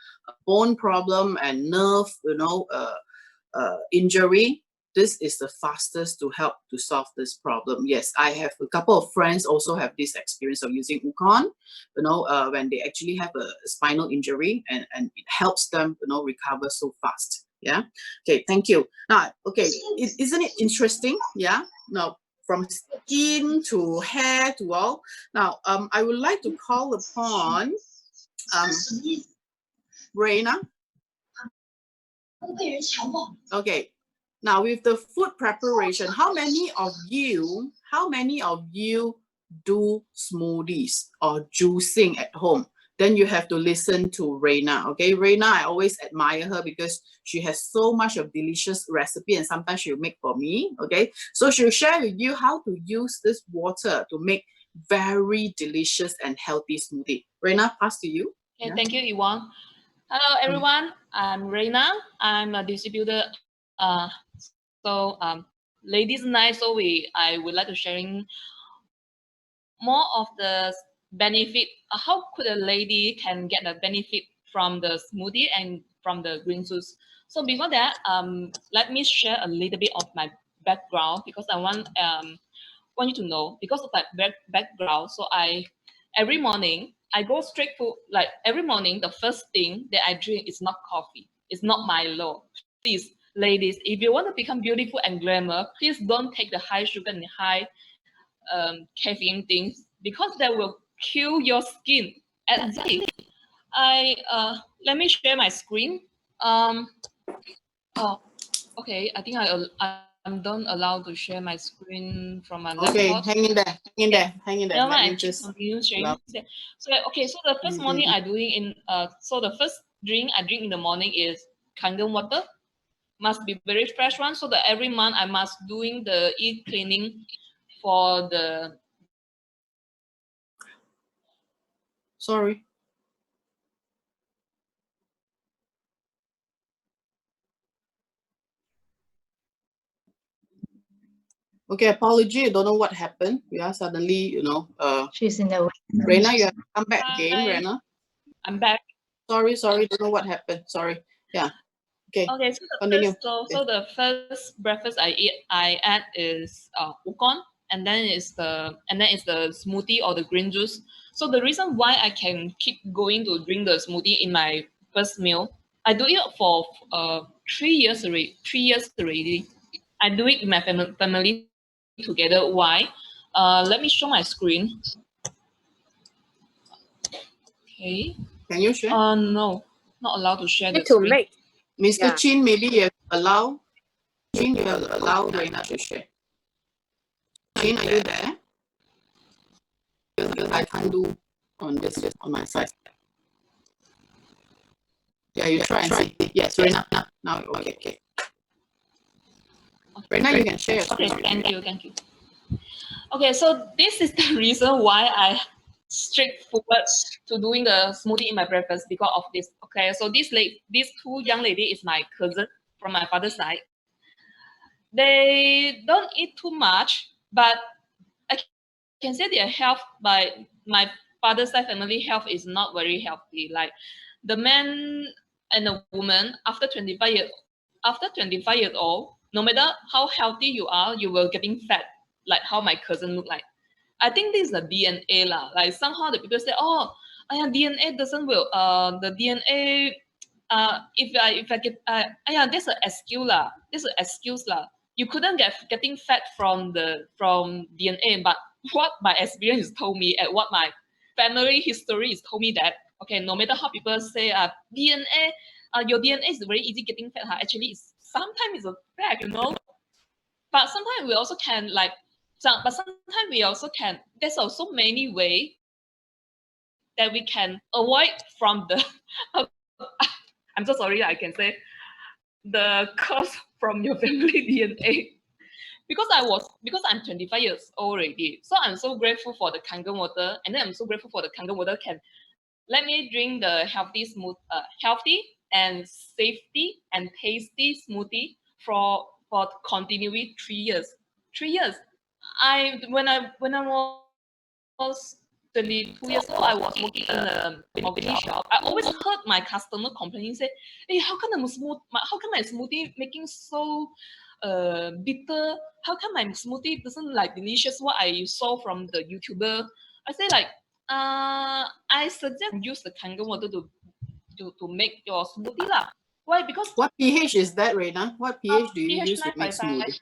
S1: bone problem and nerve, injury. This is the fastest to help to solve this problem. Yes, I have a couple of friends also have this experience of using Ukon, when they actually have a spinal injury, and it helps them, recover so fast. Yeah. Okay. Thank you. Now, okay, isn't it interesting? Yeah. Now, from skin to hair to all. Now, I would like to call upon Reina. Okay. Now, with the food preparation, how many of you do smoothies or juicing at home? Then you have to listen to Reina. Okay, Reina, I always admire her because she has so much of delicious recipe, and sometimes she'll make for me. Okay, so she'll share with you how to use this water to make very delicious and healthy smoothie. Reina, pass to you.
S11: Okay,
S1: Yeah.
S11: thank you, Yvonne. Hello, everyone. I'm Reina. I'm a distributor. Ladies night, so I would like to sharing more of the benefit. How could a lady can get a benefit from the smoothie and from the green juice? So before that, let me share a little bit of my background because I want you to know because of my background. So every morning I go straight to every morning the first thing that I drink is not coffee. It's not Milo. Please, ladies, if you want to become beautiful and glamour, please don't take the high sugar and high caffeine things because that will kill your skin. And let me share my screen. Okay. I think I'm not allowed to share my screen from my laptop.
S1: Okay, hang in there.
S11: Never
S1: Let
S11: mind,
S1: me just
S11: continue sharing.
S1: allow.
S11: So the first morning I doing in so the first drink I drink in the morning is kangen water. Must be very fresh one. So that every month I must doing the cleaning for the.
S1: Sorry. Okay, apology. I don't know what happened. We are suddenly,
S7: She's in the
S1: Reina, you have to come back again,
S11: Hi.
S1: Reina.
S11: I'm back.
S1: Sorry. Don't know what happened. Sorry. Yeah. Okay.
S11: Okay, so
S1: Continue.
S11: the first breakfast I add is ukon, and then it's the smoothie or the green juice. So the reason why I can keep going to drink the smoothie in my first meal, I do it for 3 years already. 3 years already. I do it with my family together. Why? Let me show my screen. Okay.
S1: Can you share?
S11: No, not allowed to share the
S5: Need to
S11: screen.
S5: make.
S1: Mr.
S5: Yeah.
S1: Chin, maybe you allow Reina to share. Chin, are you there? Because I can't do on my side. Yeah, you try and see. Yes, Reina. Now, okay. Reina, you can share your
S11: Okay,
S1: screen.
S11: thank you. Okay, so this is the reason why I straightforward to doing the smoothie in my breakfast because of this. Okay, so these two young lady is my cousin from my father's side. They don't eat too much, but I can say their health by my father's side family health is not very healthy. Like the man and the woman after 25 years old, no matter how healthy you are, you will getting fat, like how my cousin look like. I think this is the DNA lah. Like somehow the people say, oh, DNA doesn't will the DNA if I get that's an excuse lah. That's an excuse lah. You couldn't getting fat from DNA, but what my experience told me and what my family history is told me that okay, no matter how people say DNA, your DNA is very easy getting fat. Actually, sometimes it's a fact, But sometimes we also can but sometimes we also can. There's also many ways that we can avoid from the. I'm so sorry. I can say the cause from your family DNA. Because I'm 25 years old already, so I'm so grateful for the kangen water, and then I'm so grateful for the kangen water can let me drink the healthy and safety and tasty smoothie for continuing 3 years. 3 years. When I was 22 years old, I was working in a coffee shop. I always heard my customer complaining, say, "Hey, how come my smoothie making so bitter? How come my smoothie doesn't like delicious what I saw from the YouTuber?" I say I suggest use the kangen water to make your smoothie lah. Why? Because
S1: What pH is that, Reina? What pH do you
S11: pH
S1: use to make smoothie?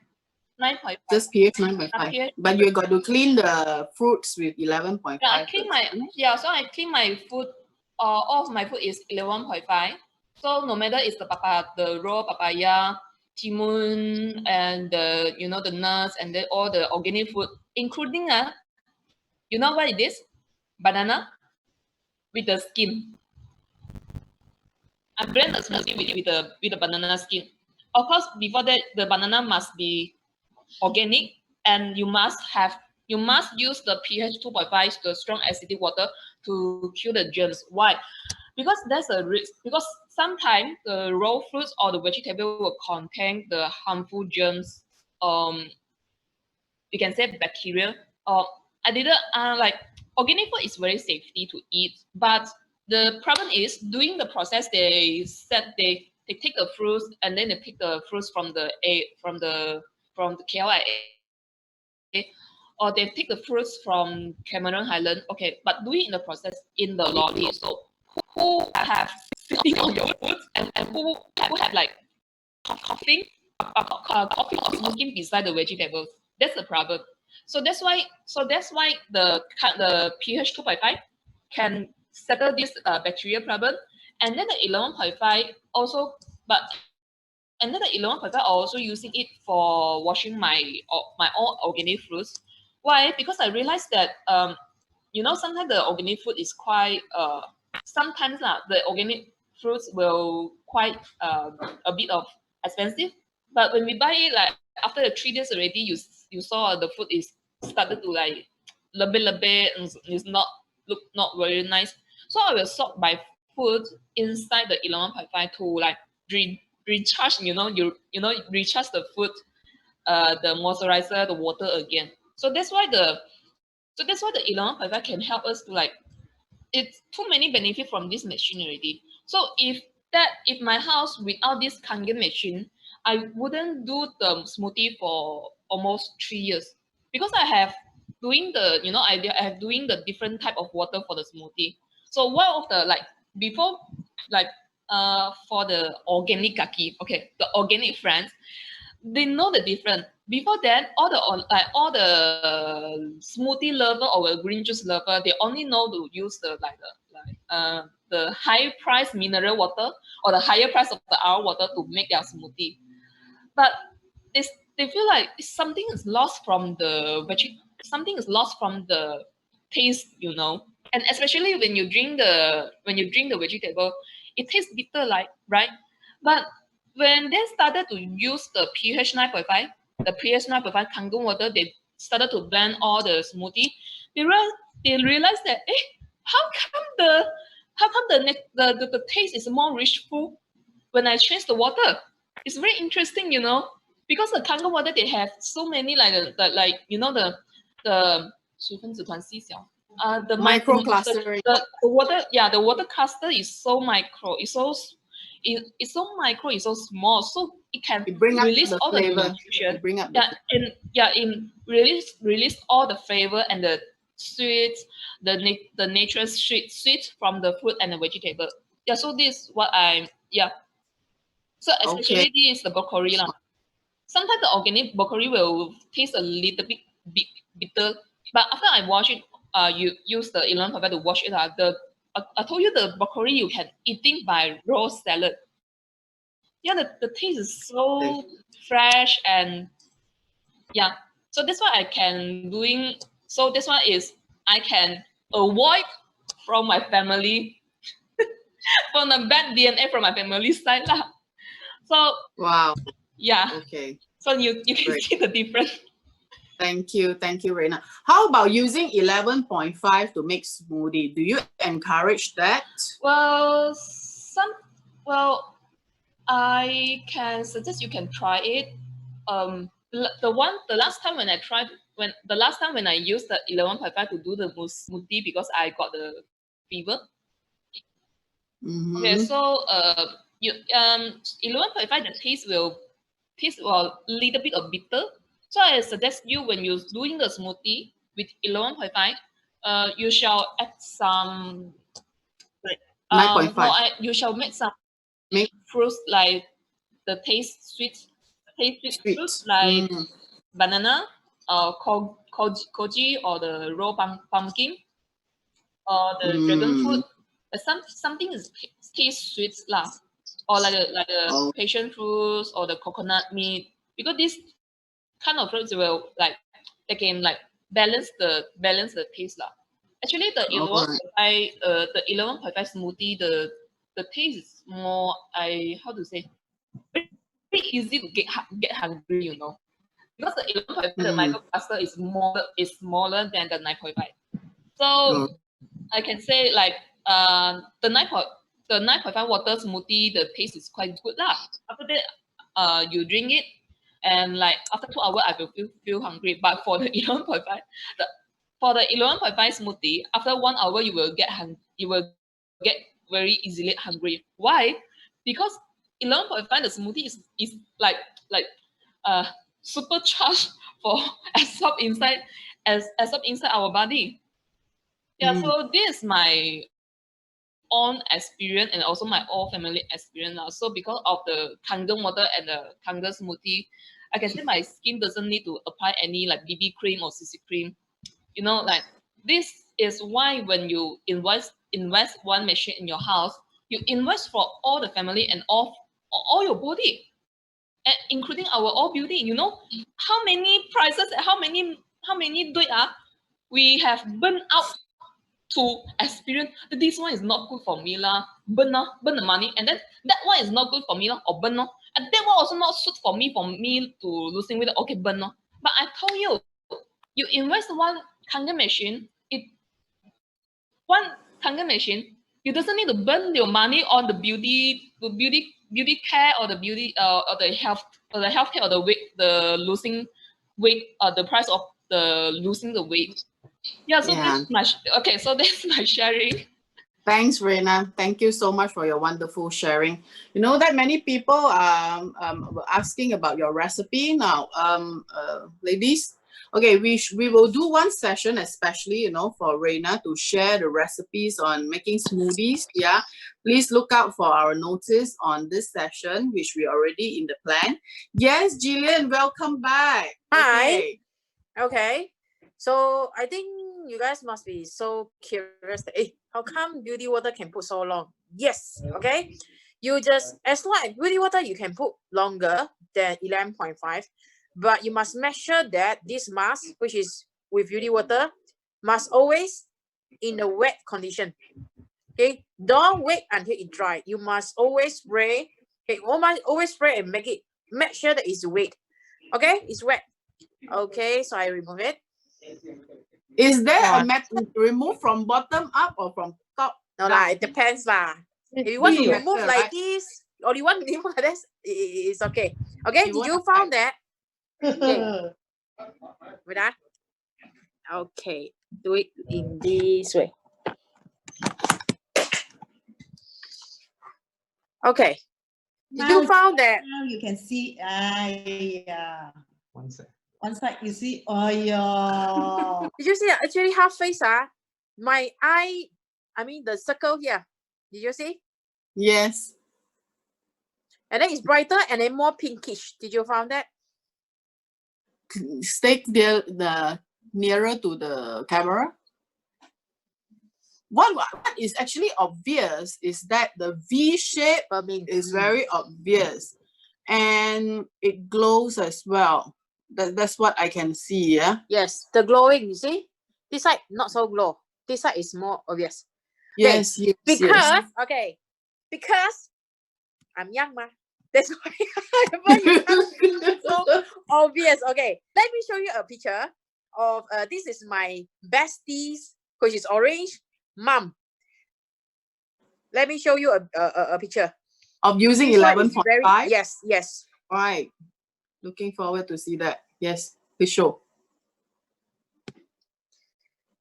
S11: 9.5.
S1: Just pH 9.5.
S11: pH.
S1: But you got to clean the fruits with 11.5.
S11: Yeah, I clean my so I clean my food. All of my food is 11.5. So no matter it's the raw papaya, timun, and the the nuts, and then all the organic food, including you know what it is? Banana with the skin. I blend the skin with the banana skin. Of course, before that, the banana must be organic, and you must use the pH 2.5, the strong acidic water, to kill the germs. Why? Because there's a risk. Because sometimes the raw fruits or the vegetable will contain the harmful germs. You can say bacteria. I didn't like organic food is very safety to eat, but the problem is during the process they said they take the fruits and then they pick the fruits from the KLIA, or they pick the fruits from Cameron Highland. Okay, but doing in the process in the lorry. So who have sitting on your food and who have like coughing or smoking beside the vegetables. That's the problem. So that's why the pH 2.5 can settle this bacteria problem, and then the 11.5 also, but and then the 11.5 I also using it for washing my own organic fruits. Why? Because I realized that sometimes the organic food is quite sometimes the organic fruits will quite a bit of expensive, but when we buy it like after the 3 days already, you saw the food is started to like lebih and it's not very nice. So I will sort my food inside the 11.5 to like recharge, recharge the food, the moisturizer, the water again. So that's why the 11.5 can help us to like, it's too many benefit from this machine already. So if my house without this Kangen machine, I wouldn't do the smoothie for almost 3 years, because I have doing the I have doing the different type of water for the smoothie. So one of the like before like for the organic kaki, okay, the organic friends, they know the difference. Before that, all the smoothie lover or the green juice lover, they only know to use the high price mineral water or the higher price of the our water to make their smoothie. But they feel like something is lost from the something is lost from the taste, And especially when you drink the vegetable, it tastes bitter, like, right? But when they started to use the pH 9.5, the pH 9.5 Kangen water, they started to blend all the smoothie. They realized that, how come the taste is more richful when I change the water? It's very interesting, because the Kangen water, they have so many like the 水分子团细小. The
S1: Microclustering.
S11: the water, the water cluster is so micro. It's so micro. It's so small. So it can
S1: Bring up
S11: release
S1: the
S11: all
S1: flavor.
S11: the nutrition.
S1: Bring up the
S11: Release all the flavor and the sweet, the natural sweet from the fruit and the vegetable. Yeah. So this is what So especially this is the broccoli lah. Sometimes the organic broccoli will taste a little bit bitter, but after I wash it, you use the 11.5 to wash it. I told you the broccoli you can eating by raw salad. Yeah, the taste is so fresh, and so that's why I can doing. So this one is I can avoid from my family, from the bad DNA from my family side lah. So
S1: wow.
S11: Yeah.
S1: Okay.
S11: So you can see the difference.
S1: Thank you, Reina. How about using 11.5 to make smoothie? Do you encourage that?
S11: Well, I can suggest you can try it. The last time when I used the 11.5 to do the smoothie, because I got the fever. Okay, so 11.5, the taste will a little bit of bitter. So I suggest you, when you're doing the smoothie with 11.5, you shall add some like
S1: 9.5.
S11: You shall make some fruits like the taste sweet fruits like banana, koji or the raw pumpkin, or the dragon fruit. Something is taste sweet lah, or like a passion fruits or the coconut meat, because this kind of fruits will like they can like balance the taste lah. Actually, the 11.5 smoothie, the taste is more, how to say, very easy to get hungry, you know, because the 11.5 the microcluster is smaller than the 9.5. So I can say like the 9.5 water smoothie, the taste is quite good lah. After that, you drink it, and like after 2 hours, I will feel hungry. But for the 11.5, for the 11.5 smoothie, after 1 hour, you will get very easily hungry. Why? Because 11.5 the smoothie is like supercharged for absorb inside our body. Yeah, so this is my own experience and also my whole family experience now. So because of the Kangen water and the Kangen smoothie, I can say my skin doesn't need to apply any like BB cream or CC cream. You know, like this is why when you invest one machine in your house, you invest for all the family and all your body, and including our all building. You know how many prices, how many we have burned out to experience that this one is not good for me lah, burn the money, and then that one is not good for me lah, or burn and that one also not suit for me to losing weight, okay, burn But I told you, you invest one Kangen machine, you doesn't need to burn your money on the beauty care or the beauty or the health care or the weight, the losing weight, or the price of the losing the weight. Yeah, so that's my so that's my sharing.
S1: Thanks, Reina. Thank you so much for your wonderful sharing. You know that many people were asking about your recipe now, ladies. Okay, we will do one session, especially, you know, for Reina to share the recipes on making smoothies. Yeah, please look out for our notice on this session, which we already in the plan. Yes, Jillian, welcome back.
S5: Hi. Okay. So I think you guys must be so curious that, how come beauty water can put so long? Yes. Okay. You just, as long as beauty water, you can put longer than 11.5, but you must make sure that this mask, which is with beauty water, must always in a wet condition. Okay. Don't wait until it dry. You must always spray. Okay. Always spray and make sure that it's wet. Okay. It's wet. Okay. So I remove it.
S1: Is there a method to remove from bottom up or from top?
S5: No lah, it depends lah. If you want to remove like this, or you want to remove like this, it's okay. Okay, did you found that? Okay. Wait ah. Okay, do it in this way. Okay. Did you found that?
S10: Now you can see. Yeah. One side, you see. Oh yeah.
S5: Did you see that? Actually, half face my eye, I mean the circle here. Did you see?
S1: Yes.
S5: And then it's brighter and then more pinkish. Did you found that?
S1: Stay the nearer to the camera. What is actually obvious is that the V shape is very obvious, and it glows as well. That's what I can see. Yeah.
S5: Yes, the glowing. You see, this side not so glow. This side is more obvious.
S1: Yes.
S5: Okay.
S1: Yes.
S5: Because okay, because I'm young, ma. That's why it's so obvious. Okay, let me show you a picture of this is my bestie's, which is orange, mom. Let me show you a picture
S1: of using 11.5.
S5: Yes.
S1: Right. Looking forward to see that. Yes, please show.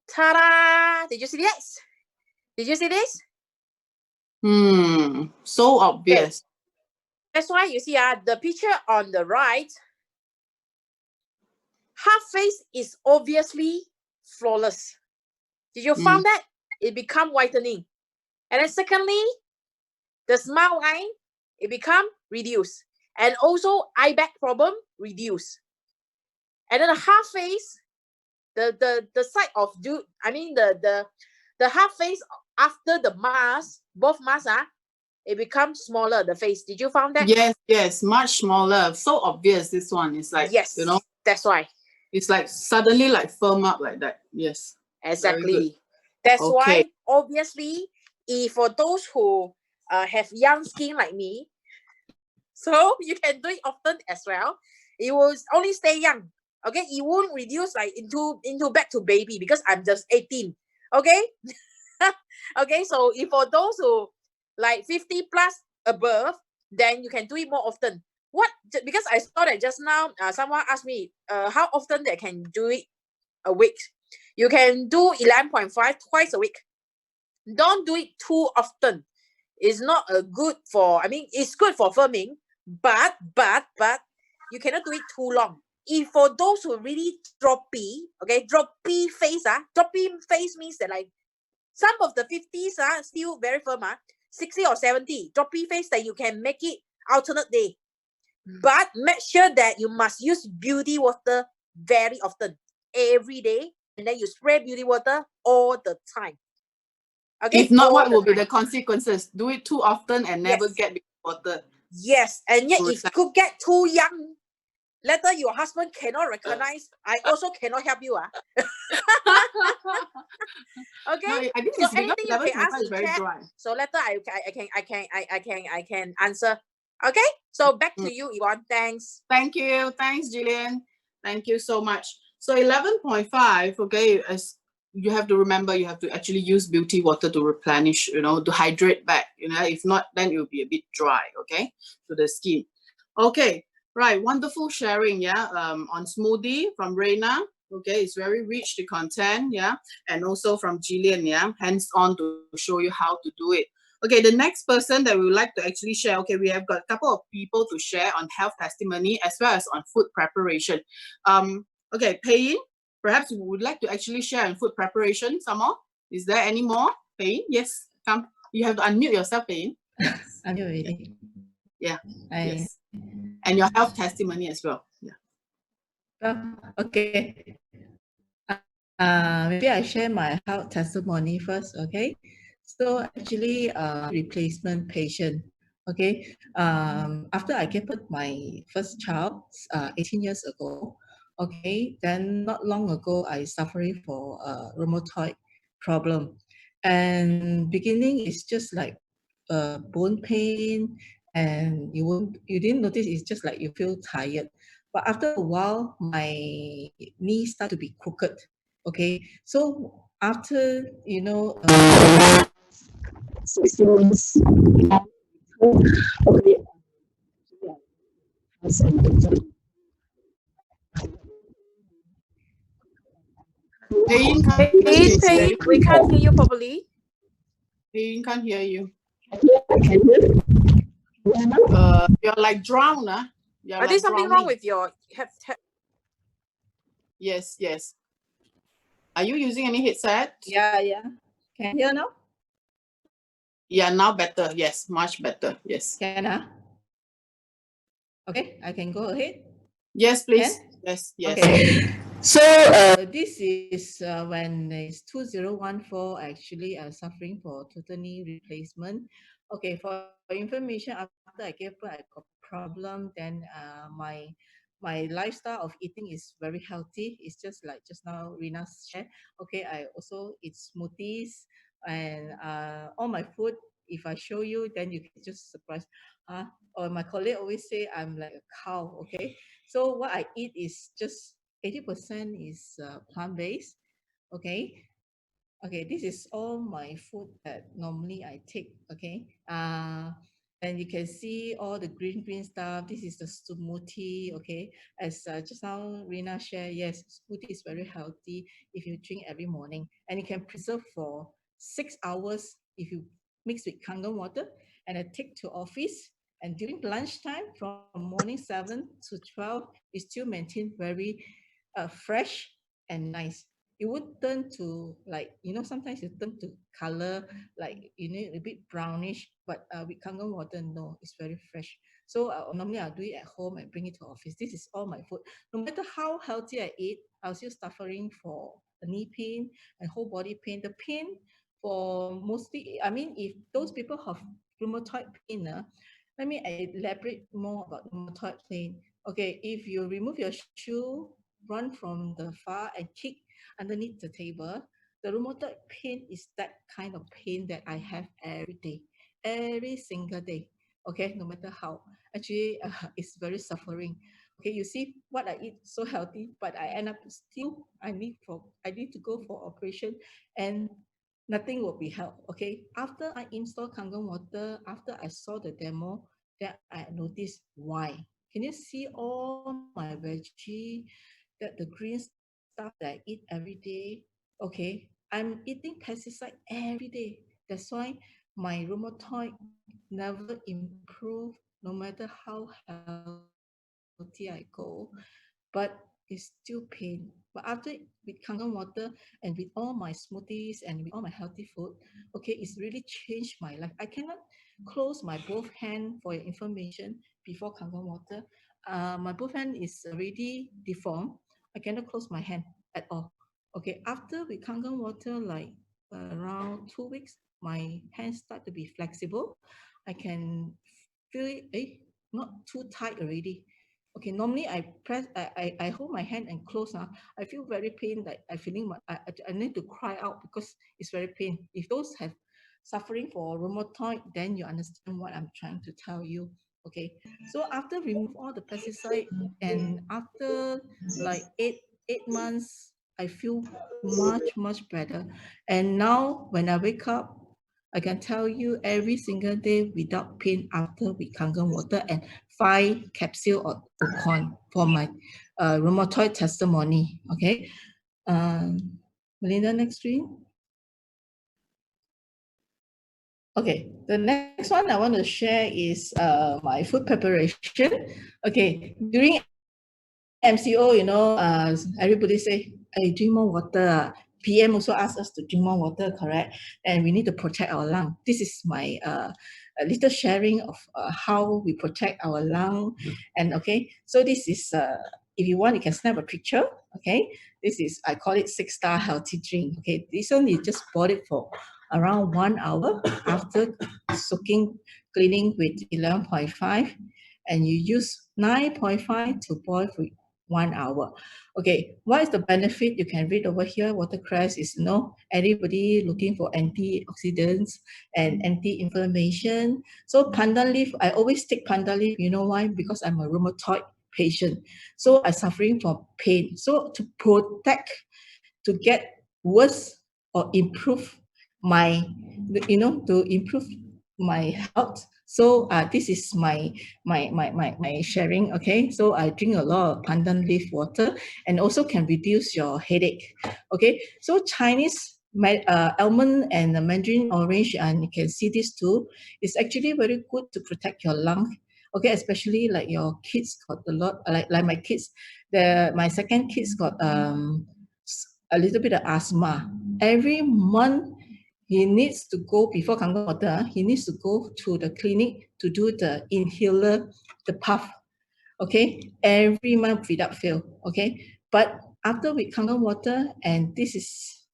S5: Ta-da! Did you see this? Did you see this?
S1: So obvious.
S5: Okay. That's why you see the picture on the right, half face is obviously flawless. Did you found that? It become whitening. And then secondly, the smile line, it become reduced. And also eye bag problem, reduce. and then the half face, the side of the half face after the mask, both masks it becomes smaller, the face. Did you found that?
S1: Yes, yes, much smaller. So obvious. This one is like,
S5: Yes,
S1: you know,
S5: that's why.
S1: it's like suddenly like firm up like that. Yes. Very good.
S5: Exactly. That's
S1: Okay.
S5: why, obviously, if for those who have young skin like me, so you can do it often as well. It will only stay young. Okay, it won't reduce like into back to baby because I'm just 18. Okay. Okay, so if for those who like 50 plus above, then you can do it more often. Because I saw that just now someone asked me how often they can do it a week. You can do 11.5 twice a week. Don't do it too often. It's not a good for, I mean, it's good for firming, but you cannot do it too long. If for those who really droppy, okay, droppy face, droppy face means that like some of the 50s are still very firm, 60 or 70, droppy face that you can make it alternate day. But make sure that you must use beauty water very often, every day, and then you spray beauty water all the time. Okay.
S1: If not,
S5: all
S1: what
S5: the
S1: will be
S5: time.
S1: the consequences? Do it too often and never
S5: Yes.
S1: get water.
S5: Yes, and yet
S1: to
S5: if
S1: reflect.
S5: could get too young, later your husband cannot recognize. I also cannot help you. Okay.
S1: No, I think
S5: So
S1: it's because
S5: anything you can
S1: 11.5
S5: ask
S1: is
S5: in
S1: very
S5: chat.
S1: dry.
S5: So later I can answer. Okay. So back to
S1: Mm.
S5: you, Yvonne. Thanks.
S1: Thank you. Thanks, Jillian. Thank you so much. So 11.5, okay, as you have to remember, you have to actually use beauty water to replenish, you know, to hydrate back. You know, if not, then it will be a bit dry, okay, to the skin. Okay, right. Wonderful sharing, yeah. On smoothie from Reina. Okay, it's very rich, the content, yeah, and also from Jillian, yeah, hands on to show you how to do it. Okay, the next person that we would like to actually share, okay, we have got a couple of people to share on health testimony as well as on food preparation. Okay, Pei, perhaps you would like to actually share on food preparation some more. Is there any more? Pei, yes, come. You have to unmute yourself, Pei.
S6: I'm ready.
S1: Yeah,
S6: I,
S1: yes. And your health testimony as well. Yeah.
S6: Okay. Maybe I share my health testimony first, okay? So actually, replacement patient, okay? After I gave birth my first child, 18 years ago, okay? Then not long ago, I suffering for a rheumatoid problem. And beginning is just like bone pain, and you didn't notice, it's just like you feel tired. But after a while, my knee start to be crooked. Okay, so after 16 months, okay,
S1: Pei,
S5: Pei, we can't hear you properly.
S1: Pei can't hear you.
S6: can you
S1: You're like drowned, huh? You're
S5: Are there
S1: like
S5: something
S1: drowning.
S5: wrong with your
S1: Yes, yes. Are you using any headset?
S6: Yeah. Can you hear now?
S1: Yeah, now better. Yes, much better. Yes.
S6: Can Okay, I can go ahead.
S1: Yes, please.
S6: Can?
S1: Yes, yes.
S6: Okay. So this is when it's 2014. Actually, I'm suffering for total knee replacement. Okay, for information, after I gave birth, I got problem. Then my lifestyle of eating is very healthy. It's just like just now Rina shared. Okay, I also eat smoothies and all my food. If I show you, then you can just surprise. Or my colleague always say I'm like a cow. Okay, so what I eat is just 80% is plant-based. Okay. Okay, this is all my food that normally I take. Okay. And you can see all the green stuff. This is the smoothie. Okay. As just now Rina shared, yes, smoothie is very healthy if you drink every morning, and you can preserve for 6 hours if you mix with kangen water and I take to office. And during lunchtime from morning 7 to 12, you still maintain very fresh and nice. It would turn to like, sometimes it turn to color like, a bit brownish, but with kangen water, no, it's very fresh. So normally I'll do it at home and bring it to office. This is all my food. No matter how healthy I eat, I'll still suffering for the knee pain and whole body pain. The pain for mostly, I mean, if those people have rheumatoid pain, let me elaborate more about rheumatoid pain. Okay, if you remove your shoe, run from the far and kick underneath the table, the rheumatoid pain is that kind of pain that I have every day, every single day. Okay, no matter how. Actually, it's very suffering. Okay, you see what I eat so healthy, but I end up still I need to go for operation, and nothing will be helped. Okay, after I install Kangen water, after I saw the demo, then I noticed why. Can you see all my veggie, that the green stuff that I eat every day? Okay, I'm eating pesticide every day. That's why my rheumatoid never improve, no matter how healthy I go, but it's still pain. But after with Kangen water and with all my smoothies and with all my healthy food, okay, it's really changed my life. I cannot close my both hand for your information before Kangen water. My both hand is already deformed. I cannot close my hand at all. Okay, after with Kangen water, like around 2 weeks, my hands start to be flexible. I can feel it, not too tight already. Okay, normally I hold my hand and close. I feel very pain, like I feeling I need to cry out because it's very pain. If those have suffering for rheumatoid, then you understand what I'm trying to tell you. Okay, so after remove all the pesticide and after like eight months, I feel much better. And now when I wake up, I can tell you every single day without pain after with Kangen water and 5 capsule of Ocon for my rheumatoid testimony. Okay, Melinda, next screen. Okay, the next one I want to share is my food preparation. Okay, during MCO, everybody say, hey, drink more water. PM also asked us to drink more water, correct? And we need to protect our lung. This is my a little sharing of how we protect our lung. And okay, so this is, if you want, you can snap a picture. Okay, this is, I call it 6-star healthy drink. Okay, this one you just boil it for around 1 hour after soaking, cleaning with 11.5, and you use 9.5 to boil for 1 hour. Okay, what is the benefit? You can read over here. Watercress is, everybody looking for antioxidants and anti-inflammation. So pandan leaf, I always take pandan leaf. You know why? Because I'm a rheumatoid patient. So I'm suffering from pain. So to protect, to get worse or improve my, to improve my health. So this is my sharing. Okay, so I drink a lot of pandan leaf water and also can reduce your headache. Okay, so Chinese almond and the mandarin orange, and you can see this too, is actually very good to protect your lung. Okay, especially like your kids got a lot, like my kids, my second kids got a little bit of asthma. Every month he needs to go, before Kangen water, he needs to go to the clinic to do the inhaler, the puff. Okay, every month without fail. Okay, but after with Kangen water, and this is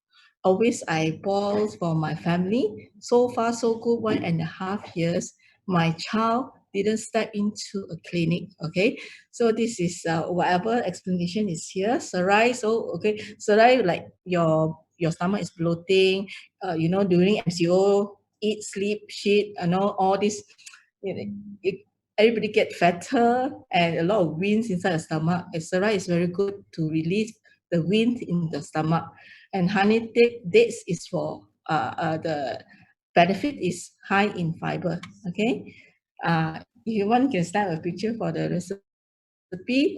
S6: always I boil for my family. So far, so good. 1.5 years, my child didn't step into a clinic. Okay, so this is whatever explanation is here. Sarai, so okay, Sarai, like your stomach is bloating. During MCO, eat, sleep, shit, all this. Everybody get fatter and a lot of winds inside the stomach. Sarai is very good to release the wind in the stomach. And honey dates is for the benefit is high in fiber. Okay, if you want, you can snap a picture for the recipe.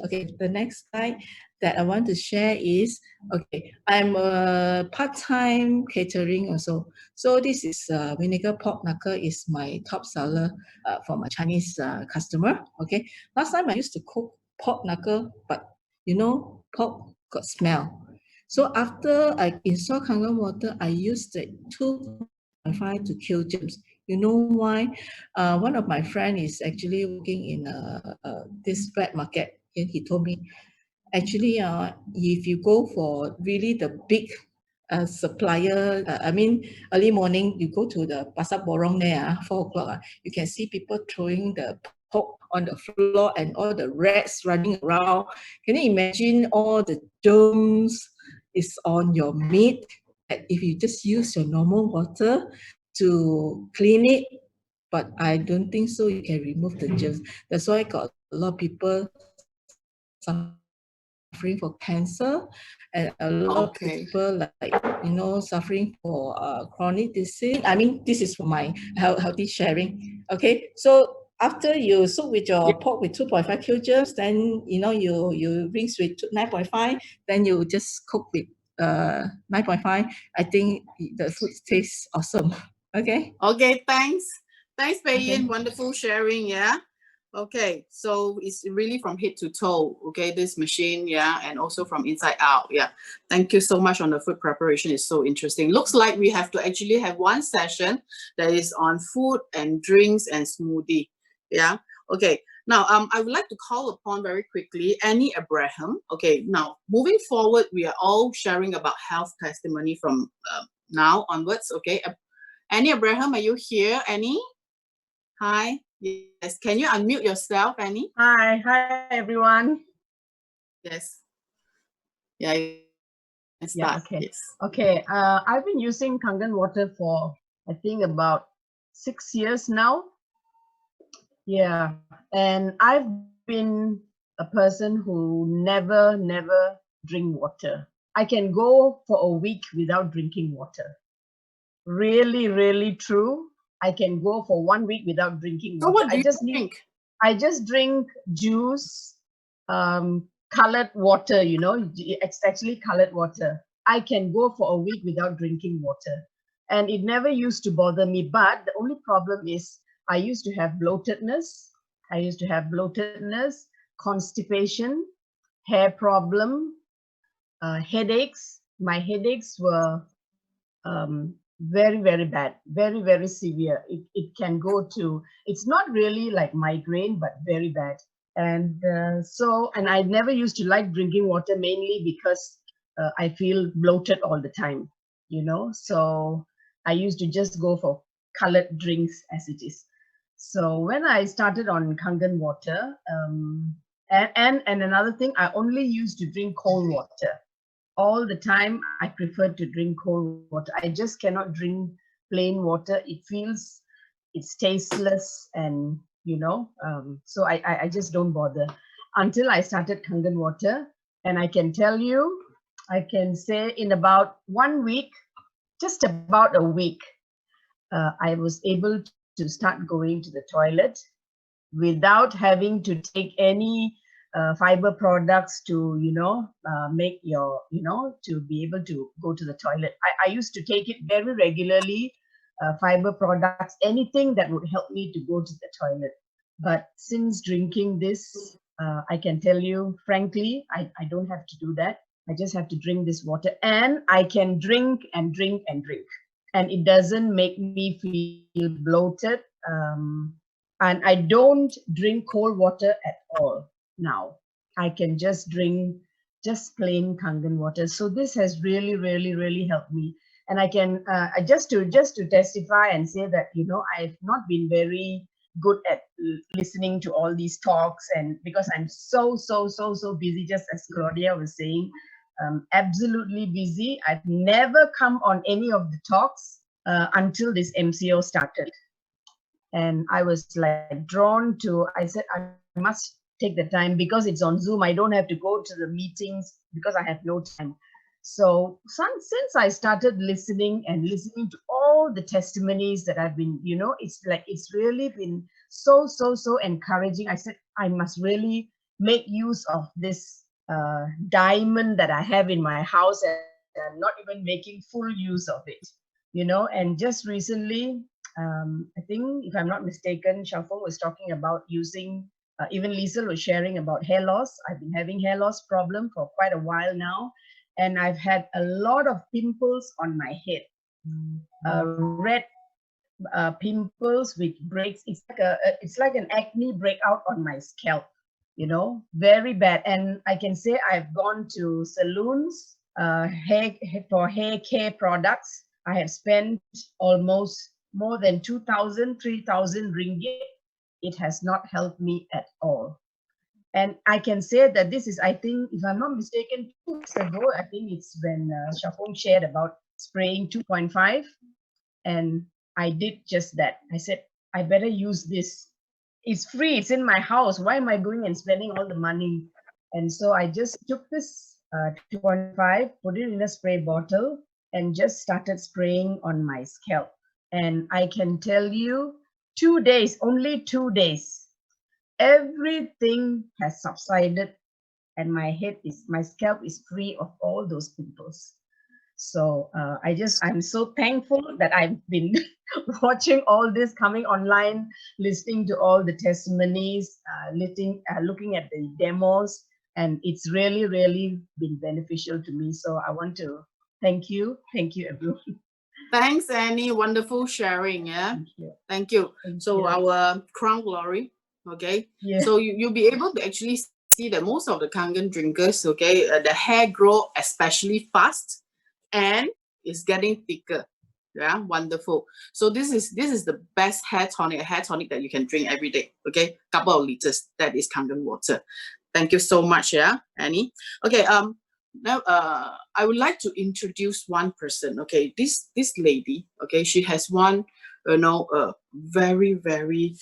S6: Okay, the next slide that I want to share is, okay, I'm a part-time catering also. So this is vinegar pork knuckle is my top seller for my Chinese customer. Okay, last time I used to cook pork knuckle, but pork got smell. So after I install Kangen water, I used the 2.5 to kill germs. You know why? One of my friend is actually working in this wet market, and he told me, actually, if you go for really the big supplier, I mean, early morning, you go to the Pasar Borong there, 4 o'clock, you can see people throwing the pork on the floor and all the rats running around. Can you imagine all the germs is on your meat? If you just use your normal water to clean it, but I don't think so you can remove the germs. That's why I got a lot of people suffering for cancer, and a lot of
S1: Okay.
S6: people like, you know, suffering for chronic disease. I mean, this is for my healthy sharing. Okay, so after you soak with your pork with 2.5 kilograms, then you know you rinse with 9.5, then you just cook with 9.5. I think the food tastes awesome. Okay.
S1: Okay, thanks. Thanks, Pei Yin.
S6: Okay.
S1: Wonderful sharing, yeah. Okay, so it's really from head to toe, okay, this machine, yeah, and also from inside out, yeah. Thank you so much on the food preparation. It's so interesting. Looks like we have to actually have one session that is on food and drinks and smoothie, yeah. Okay, now I would like to call upon very quickly Annie Abraham. Okay, now moving forward, we are all sharing about health testimony from now onwards, okay. Annie Abraham, are you here, Annie? Hi. Yes. Can you unmute yourself, Annie?
S12: Hi everyone.
S1: Yes. Yeah. You can
S12: Yeah,
S1: start.
S12: okay.
S1: Yes.
S12: Okay. I've been using Kangen water for I think about 6 years now. Yeah, and I've been a person who never drink water. I can go for a week without drinking water. Really true. I can go for 1 week without drinking
S1: So
S12: water.
S1: what do you drink?
S12: I just drink juice, colored water, you know, it's actually colored water. I can go for a week without drinking water. And it never used to bother me. But the only problem is I used to have bloatedness. Constipation, hair problem, headaches. My headaches were very bad, very severe. It can go to, it's not really like migraine, but very bad. And and I never used to like drinking water, mainly because I feel bloated all the time, you know. So I used to just go for colored drinks as it is. So when I started on Kangen water, and another thing, I only used to drink cold water. All the time I prefer to drink cold water. I just cannot drink plain water. It feels, it's tasteless, and you know, so I just don't bother until I started Kangen water. And I can tell you, I can say in about 1 week, just about a week, I was able to start going to the toilet without having to take any fiber products to, you know, make your, you know, to be able to go to the toilet. I used to take it very regularly, fiber products, anything that would help me to go to the toilet. But since drinking this, I can tell you, frankly, I don't have to do that. I just have to drink this water, and I can drink and drink and drink. And it doesn't make me feel bloated. And I don't drink cold water at all now. I can just drink just plain Kangen water. So this has really helped me. And I can just to testify and say that, you know, I've not been very good at listening to all these talks, and because I'm so busy, just as Claudia was saying, absolutely busy. I've never come on any of the talks until this MCO started. And I was like drawn to, I said, I must take the time because it's on Zoom. I don't have to go to the meetings because I have no time. So since I started listening to all the testimonies that I've been, you know, it's like, it's really been so encouraging. I said, I must really make use of this diamond that I have in my house, and I'm not even making full use of it, you know. And just recently, I think, if I'm not mistaken, Xiaofeng was talking about using, even Liesel was sharing about hair loss. I've been having hair loss problem for quite a while now, and I've had a lot of pimples on my head, red pimples which breaks. It's like an acne breakout on my scalp, you know, very bad. And I can say I've gone to salons, for hair care products. I have spent almost more than 2,000, 3,000 ringgit. It has not helped me at all. And I can say that this is, I think, if I'm not mistaken, 2 weeks ago, I think it's when Shapong shared about spraying 2.5. And I did just that. I said, I better use this. It's free, it's in my house. Why am I going and spending all the money? And so I just took this 2.5, put it in a spray bottle, and just started spraying on my scalp. And I can tell you, 2 days, only 2 days, everything has subsided, and my scalp is free of all those pimples. So I'm so thankful that I've been watching all this, coming online, listening to all the testimonies, looking at the demos, and it's really, really been beneficial to me. So I want to thank you everyone.
S1: Thanks, Annie. Wonderful sharing. Yeah. Thank you. So our crown glory. Okay.
S12: Yeah.
S1: So you'll be able to actually see that most of the Kangen drinkers, okay, the hair grow especially fast, and it's getting thicker. Yeah, wonderful. So this is the best hair tonic that you can drink every day. Okay, couple of liters. That is Kangen water. Thank you so much, yeah, Annie. Okay, now I would like to introduce one person. Okay, this lady, okay, she has one, very, very,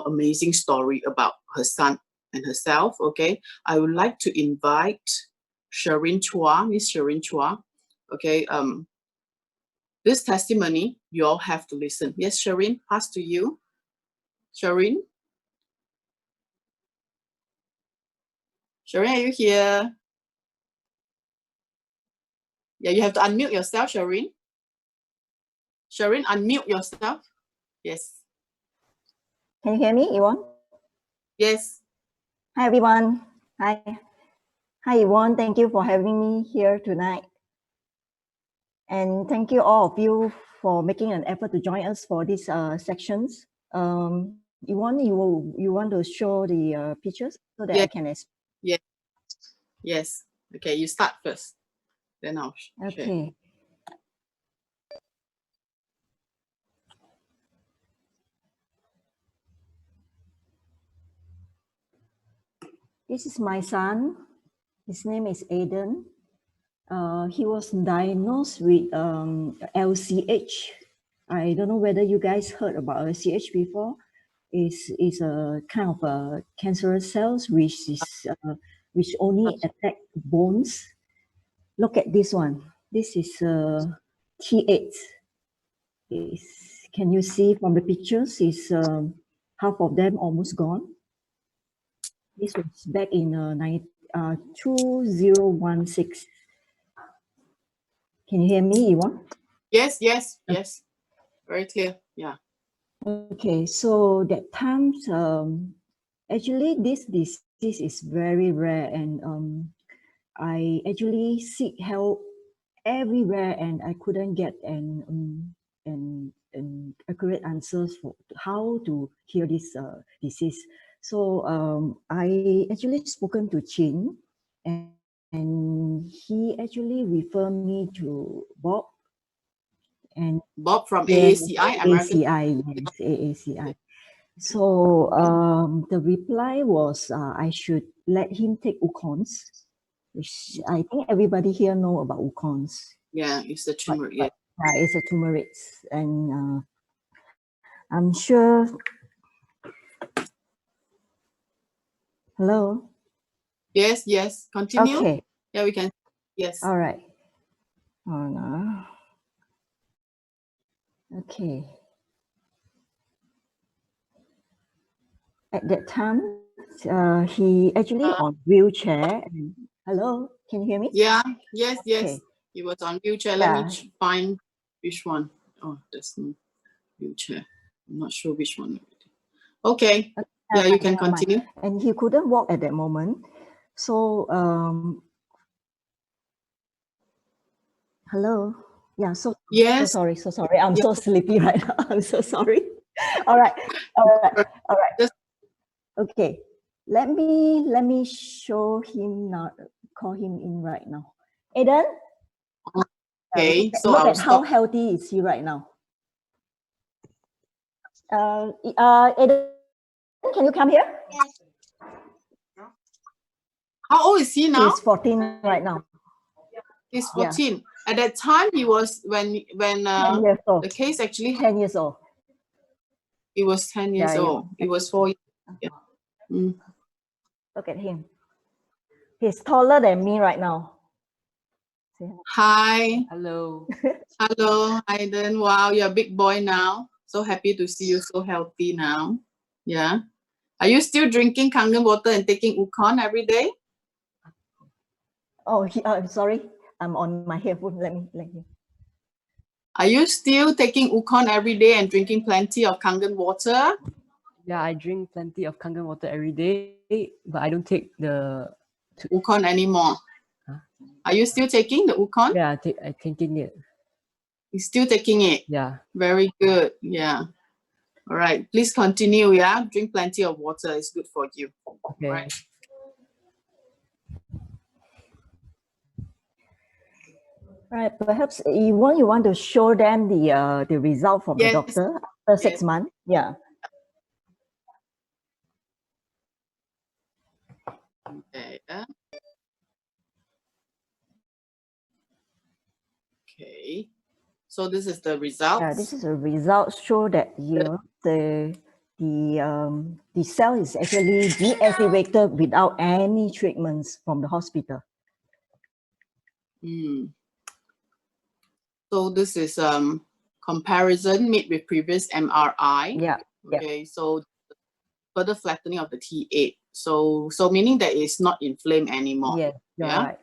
S1: amazing story about her son and herself. Okay, I would like to invite Sherin Chua, Miss Sherin Chua. Okay, this testimony you all have to listen. Yes, Sherin, pass to you. Sherin, are you here? Yeah, you have to unmute yourself, Sherin. Sherin, unmute yourself. Yes.
S13: Can you hear me, Yvonne?
S1: Yes.
S13: Hi, everyone. Hi, Yvonne. Thank you for having me here tonight. And thank you all of you for making an effort to join us for these sections. Yvonne, you want to show the pictures so that I can explain?
S1: Yes. Okay, you start first. Then I'll share.
S13: Okay. This is my son. His name is Aiden. He was diagnosed with LCH. I don't know whether you guys heard about LCH before. It's a kind of a cancerous cells which only attack bones. Look at this one. This is T8. Can you see from the pictures? Is half of them almost gone. This was back in 2016. Can you hear me, Yvonne?
S1: Yes. Very clear. Yeah.
S13: Okay, so that times actually this disease is very rare, and I actually seek help everywhere, and I couldn't get an accurate answers for how to cure this disease. So I actually spoken to Chin, and he actually referred me to Bob. And
S1: Bob from AACI, American.
S13: AACI, yes, AACI. So the reply was I should let him take Ukons, which I think everybody here know about Ukons.
S1: Yeah, it's a turmeric. Yeah,
S13: it's a turmeric, and I'm sure. Hello.
S1: Yes. Continue.
S13: Okay.
S1: Yeah, we can. Yes.
S13: All right. Oh no. Okay. At that time, he actually on wheelchair. Hello, can you hear me?
S1: Yeah. Yes.
S13: Okay.
S1: He was on wheelchair. Let me find which one. Oh, there's no wheelchair. I'm not sure which one. Okay. Yeah, you can continue.
S13: And he couldn't walk at that moment. So, hello. Yeah, so
S1: Yes.
S13: so sorry. I'm
S1: Yeah.
S13: so sleepy right now. I'm so sorry. All right.
S1: Just
S13: Okay. Let me show him now. Call him in right now. Aiden,
S1: okay. So
S13: look
S1: I'll
S13: at how
S1: stop.
S13: healthy is he right now. Aiden, can you come here?
S9: Yes.
S1: How old is he now?
S13: He's 14 right now.
S1: He's
S13: Yeah.
S1: 14. At that time, he was when
S13: 10 years old.
S1: the case actually
S13: 10 years old.
S1: he was 10 years
S13: Yeah,
S1: old. He was 4 years. Yeah. Mm.
S13: Look at him. He's taller than me right now.
S1: Hi.
S14: Hello.
S1: Hello, Aiden. Wow, you're a big boy now. So happy to see you so healthy now. Yeah. Are you still drinking Kangen water and taking Ukon every day?
S13: Oh, sorry. I'm on my headphone. Let me.
S1: Are you still taking Ukon every day and drinking plenty of Kangen water?
S14: Yeah, I drink plenty of Kangen water every day, but I don't take the
S1: Ukon anymore.
S14: Huh?
S1: Are you still taking the Ukon?
S14: Yeah, I taking it.
S1: You're still taking it?
S14: Yeah.
S1: Very good. Yeah. All right. Please continue. Yeah. Drink plenty of water. It's good for you.
S14: Okay.
S1: Right.
S13: Right. Perhaps you want to show them the result from the doctor after 6 months. Yeah.
S1: Okay. Okay. So this is the results.
S13: Yeah, this is a result show that the cell is actually deactivated without any treatments from the hospital.
S1: So this is comparison made with previous MRI.
S13: Yeah.
S1: Okay. So further flattening of the T8. So meaning that it's not inflamed anymore.
S13: Yes, you're right.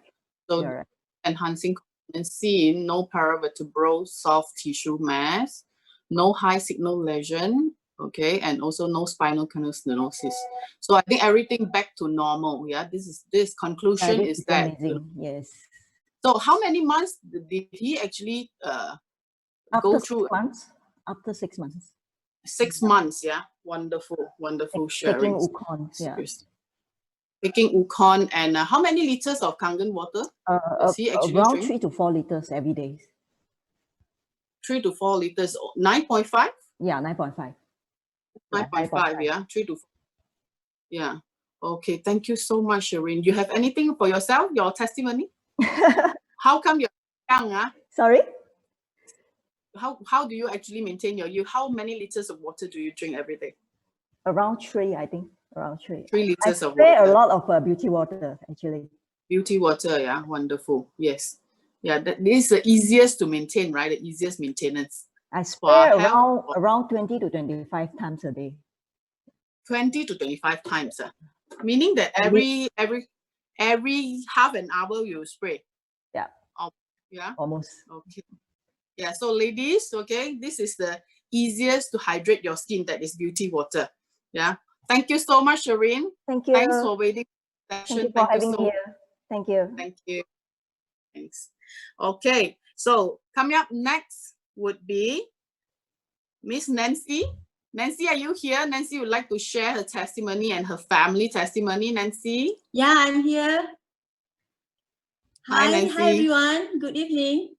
S1: So
S13: You're right.
S1: enhancing competency, no paravertebral soft tissue mass, no high signal lesion, okay, and also no spinal canal stenosis. So I think everything back to normal. Yeah, this conclusion
S13: This
S1: is that.
S13: amazing. Yes.
S1: So how many months did he actually go through?
S13: 6 months. After 6 months.
S1: 6 months, yeah. Wonderful, wonderful sharing.
S13: Taking Ukon, yeah.
S1: Taking Ukon, and how many liters of Kangen water does he actually
S13: around
S1: drink?
S13: 3 to 4 liters every day.
S1: 3 to 4 liters, 9.5?
S13: Yeah, 9.5.
S1: 9.5, yeah, 3 to 4. Yeah. Okay, thank you so much, Shireen. You have anything for yourself, your testimony? How come you're young?
S13: Sorry?
S1: How do you actually maintain your youth? How many liters of water do you drink every day?
S13: Around 3, I think. Around 3.
S1: 3 liters of
S13: spray
S1: water.
S13: a lot of beauty water, actually.
S1: Beauty water, yeah, wonderful. Yes. Yeah, this is the easiest to maintain, right? The easiest maintenance.
S13: I spray around 20 to 25 times a day.
S1: 20 to 25 times. Meaning that every half an hour you spray.
S13: Yeah.
S1: Yeah.
S13: Almost.
S1: Okay. Yeah. So ladies, okay, this is the easiest to hydrate your skin. That is beauty water. Yeah. Thank you so much, Shireen.
S13: Thank you.
S1: Thanks for waiting.
S13: Thank you for having me here. Thank you.
S1: Thank you. Thanks. Okay. So coming up next would be Miss Nancy. Nancy, are you here? Nancy would like to share her testimony and her family testimony. Nancy?
S15: Yeah, I'm here.
S1: Hi, Nancy.
S15: Hi everyone. Good evening.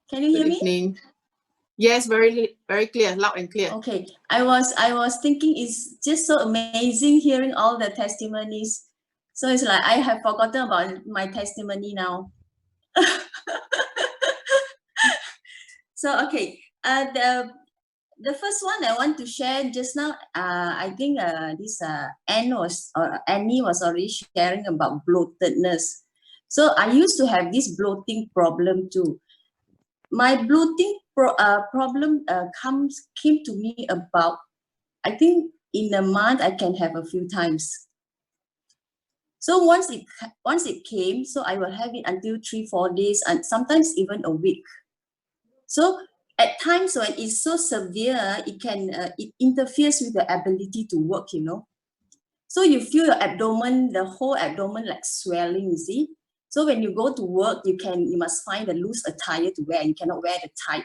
S15: Can you hear me?
S1: Good evening. Yes, very clear, loud and clear.
S15: Okay. I was thinking it's just so amazing hearing all the testimonies. So it's like I have forgotten about my testimony now. So okay. The first one I want to share just now, I think Annie was already sharing about bloatedness. So I used to have this bloating problem too. My bloating problem came to me about, I think in a month I can have a few times. So once it came, so I will have it until 3-4 days and sometimes even a week. So at times when it's so severe, it interferes with the ability to work, you know. So you feel your abdomen, the whole abdomen like swelling, you see. So when you go to work, you must find a loose attire to wear. You cannot wear the tight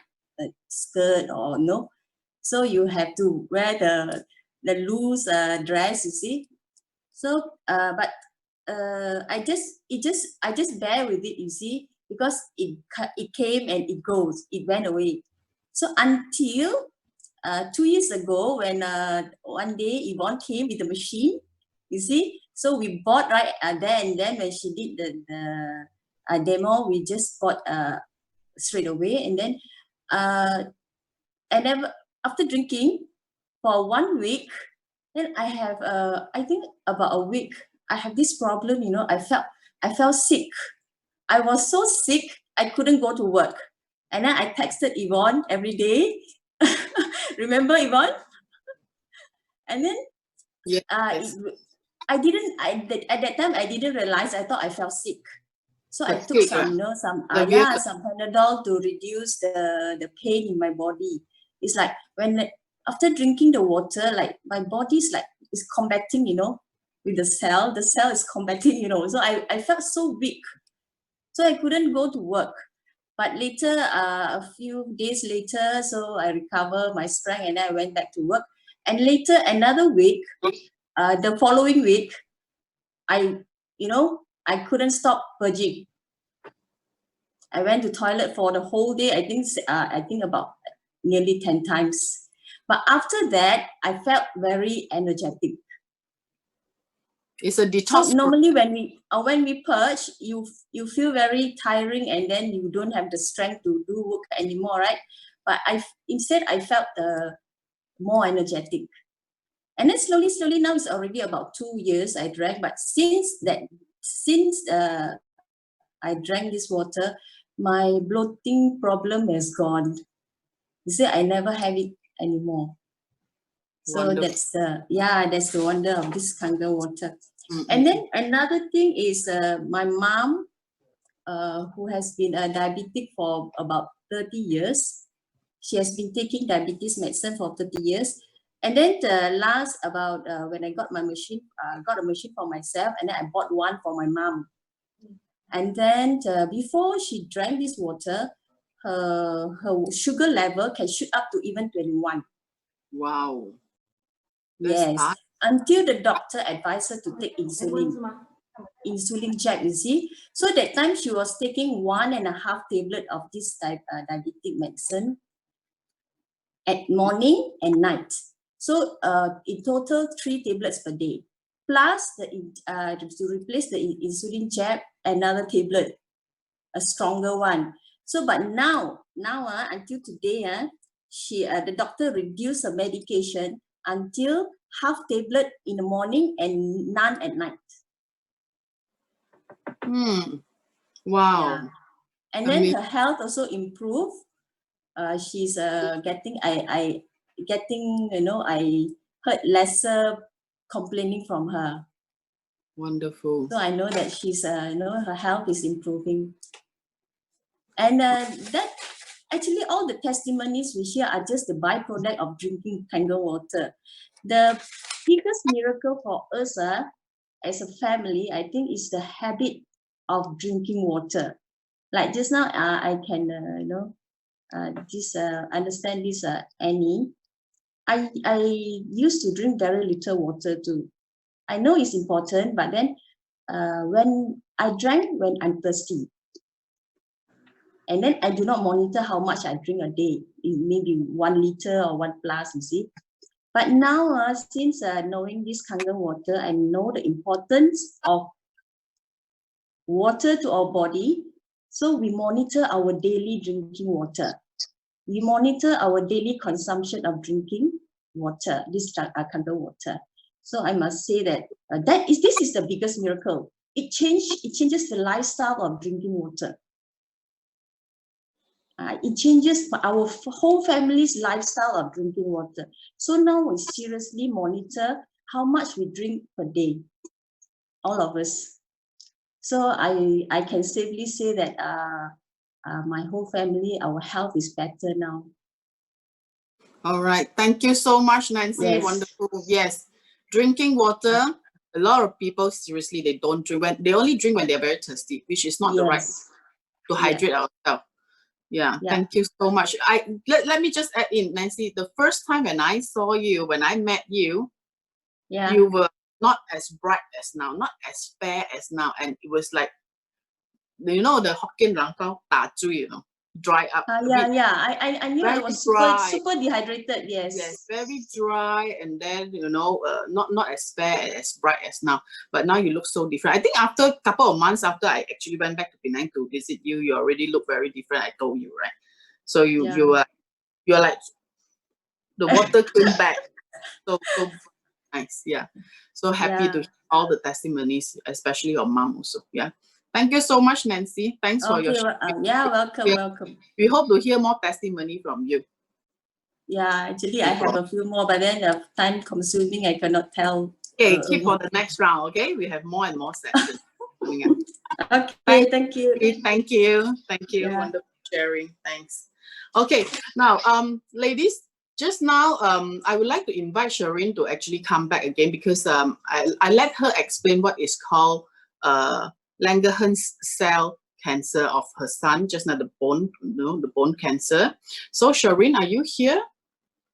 S15: skirt or no. So you have to wear the loose dress, you see. So but I just bear with it, you see, because it came and it goes, it went away. So until 2 years ago, when one day Yvonne came with the machine, you see, so we bought right there and then when she did the demo, we just bought straight away, and then after drinking for 1 week, then I have I think about a week, I have this problem, you know, I felt sick. I was so sick, I couldn't go to work. And then I texted Yvonne every day. Remember, Yvonne? And then
S1: Yes.
S15: at that time I didn't realize, I thought I felt sick. So I took
S1: Fatigue,
S15: some, you know, some Panadol to reduce the pain in my body. It's like after drinking the water, like my body's like is combating, you know, with the cell is combating, you know. So I felt so weak. So I couldn't go to work. But later, a few days later, so I recovered my strength and I went back to work. And later, another week, the following week, I couldn't stop purging. I went to toilet for the whole day. I think about nearly 10 times. But after that, I felt very energetic.
S1: It's a detox.
S15: So normally when we purge, you feel very tiring and then you don't have the strength to do work anymore, right? But instead I felt more energetic. And then slowly now it's already about 2 years I drank. But since I drank this water, my bloating problem has gone. You see, I never have it anymore. So
S1: Wonderful.
S15: that's the wonder of this Kangen water. And then another thing is my mom, who has been a diabetic for about 30 years. She has been taking diabetes medicine for 30 years. And then when I got my machine, got a machine for myself, and then I bought one for my mom. And then before she drank this water, her sugar level can shoot up to even 21.
S1: Wow.
S15: Yes, until the doctor advised her to take insulin jab, you see. So that time she was taking 1.5 tablet of this diabetic medicine at morning and night. So in total 3 tablets per day, plus to replace the insulin jab, another tablet, a stronger one. So but now until today, the doctor reduced her medication until half tablet in the morning and none at night.
S1: Wow.
S15: Yeah. And then her health also improved. She's getting, I heard lesser complaining from her.
S1: Wonderful.
S15: So I know that she's, her health is improving. And that actually all the testimonies we hear are just the byproduct of drinking Kangen water. The biggest miracle for us as a family, I think, is the habit of drinking water. Like just now, I can, understand this, Annie. I used to drink very little water too. I know it's important, but then when I drank when I'm thirsty, and then I do not monitor how much I drink a day. It may be 1 liter or 1+, you see. But now, since knowing this Kangen water, I know the importance of water to our body. So we monitor our daily drinking water. We monitor our daily consumption of drinking water, this Kangen water. So I must say that this is the biggest miracle. It changes the lifestyle of drinking water. It changes our whole family's lifestyle of drinking water. So now we seriously monitor how much we drink per day, all of us. So I can safely say that my whole family, our health is better now.
S1: All right. Thank you so much, Nancy.
S15: Yes.
S1: Wonderful. Yes. Drinking water a lot of people seriously they don't drink when they only drink when they're very thirsty, which is not the right
S15: Yes.
S1: to hydrate ourselves. Yeah,
S15: Yeah.
S1: thank you so much. Let me just add in, Nancy, the first time when I saw you, when I met you,
S15: Yeah.
S1: you were not as bright as now, not as fair as now, and it was like, you know, the Hokkien langkao da zui, you know, dry up. a
S15: Yeah,
S1: bit,
S15: yeah. I knew I
S1: very
S15: was super
S1: dry.
S15: super dehydrated.
S1: Yes,
S15: Yes.
S1: very dry, and then you know, not as fair and as bright as now. But now you look so different. I think after a couple of months after I actually went back to Penang to visit you, you already look very different. I told you, right? So you're like the water came back. So nice, yeah. So happy to
S15: Yeah.
S1: hear all the testimonies, especially your mom also. Yeah. Thank you so much, Nancy. Thanks for your
S15: Okay.
S1: sharing.
S15: Yeah. Welcome.
S1: Yeah.
S15: Welcome.
S1: We hope to hear more testimony from you.
S15: Yeah. Actually, I have a few more, but then time consuming. I cannot tell.
S1: Okay, keep for the next round. Okay, we have more and more sessions coming up.
S15: Okay. Thank you.
S1: Thank you. Thank you.
S15: Yeah.
S1: Wonderful sharing. Thanks. Okay, now, ladies, just now, I would like to invite Shireen to actually come back again because I let her explain what is called Langerhans cell cancer of her son, just now the bone, you know, the bone cancer. So Shireen, are you here?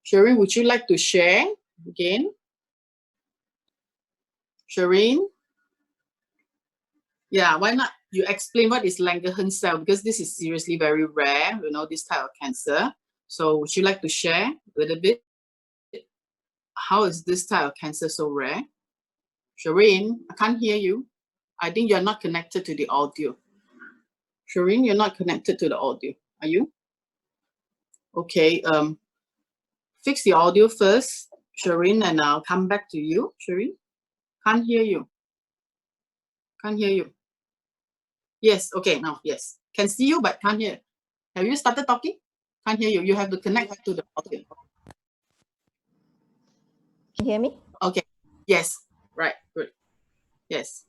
S1: Shireen, would you like to share again? Shireen? Yeah, why not you explain what is Langerhans cell, because this is seriously very rare, you know, this type of cancer. So would you like to share a little bit? How is this type of cancer so rare? Shireen, I can't hear you. I think you're not connected to the audio. Shireen, you're not connected to the audio. Are you? Okay, fix the audio first, Shireen, and I'll come back to you. Shireen, can't hear you. Can't hear you. Yes, okay, now, yes. Can see you, but can't hear. Have you started talking? Can't hear you. You have to connect to the audio.
S13: Can you hear me?
S1: Okay. Yes. Right. Good. Yes.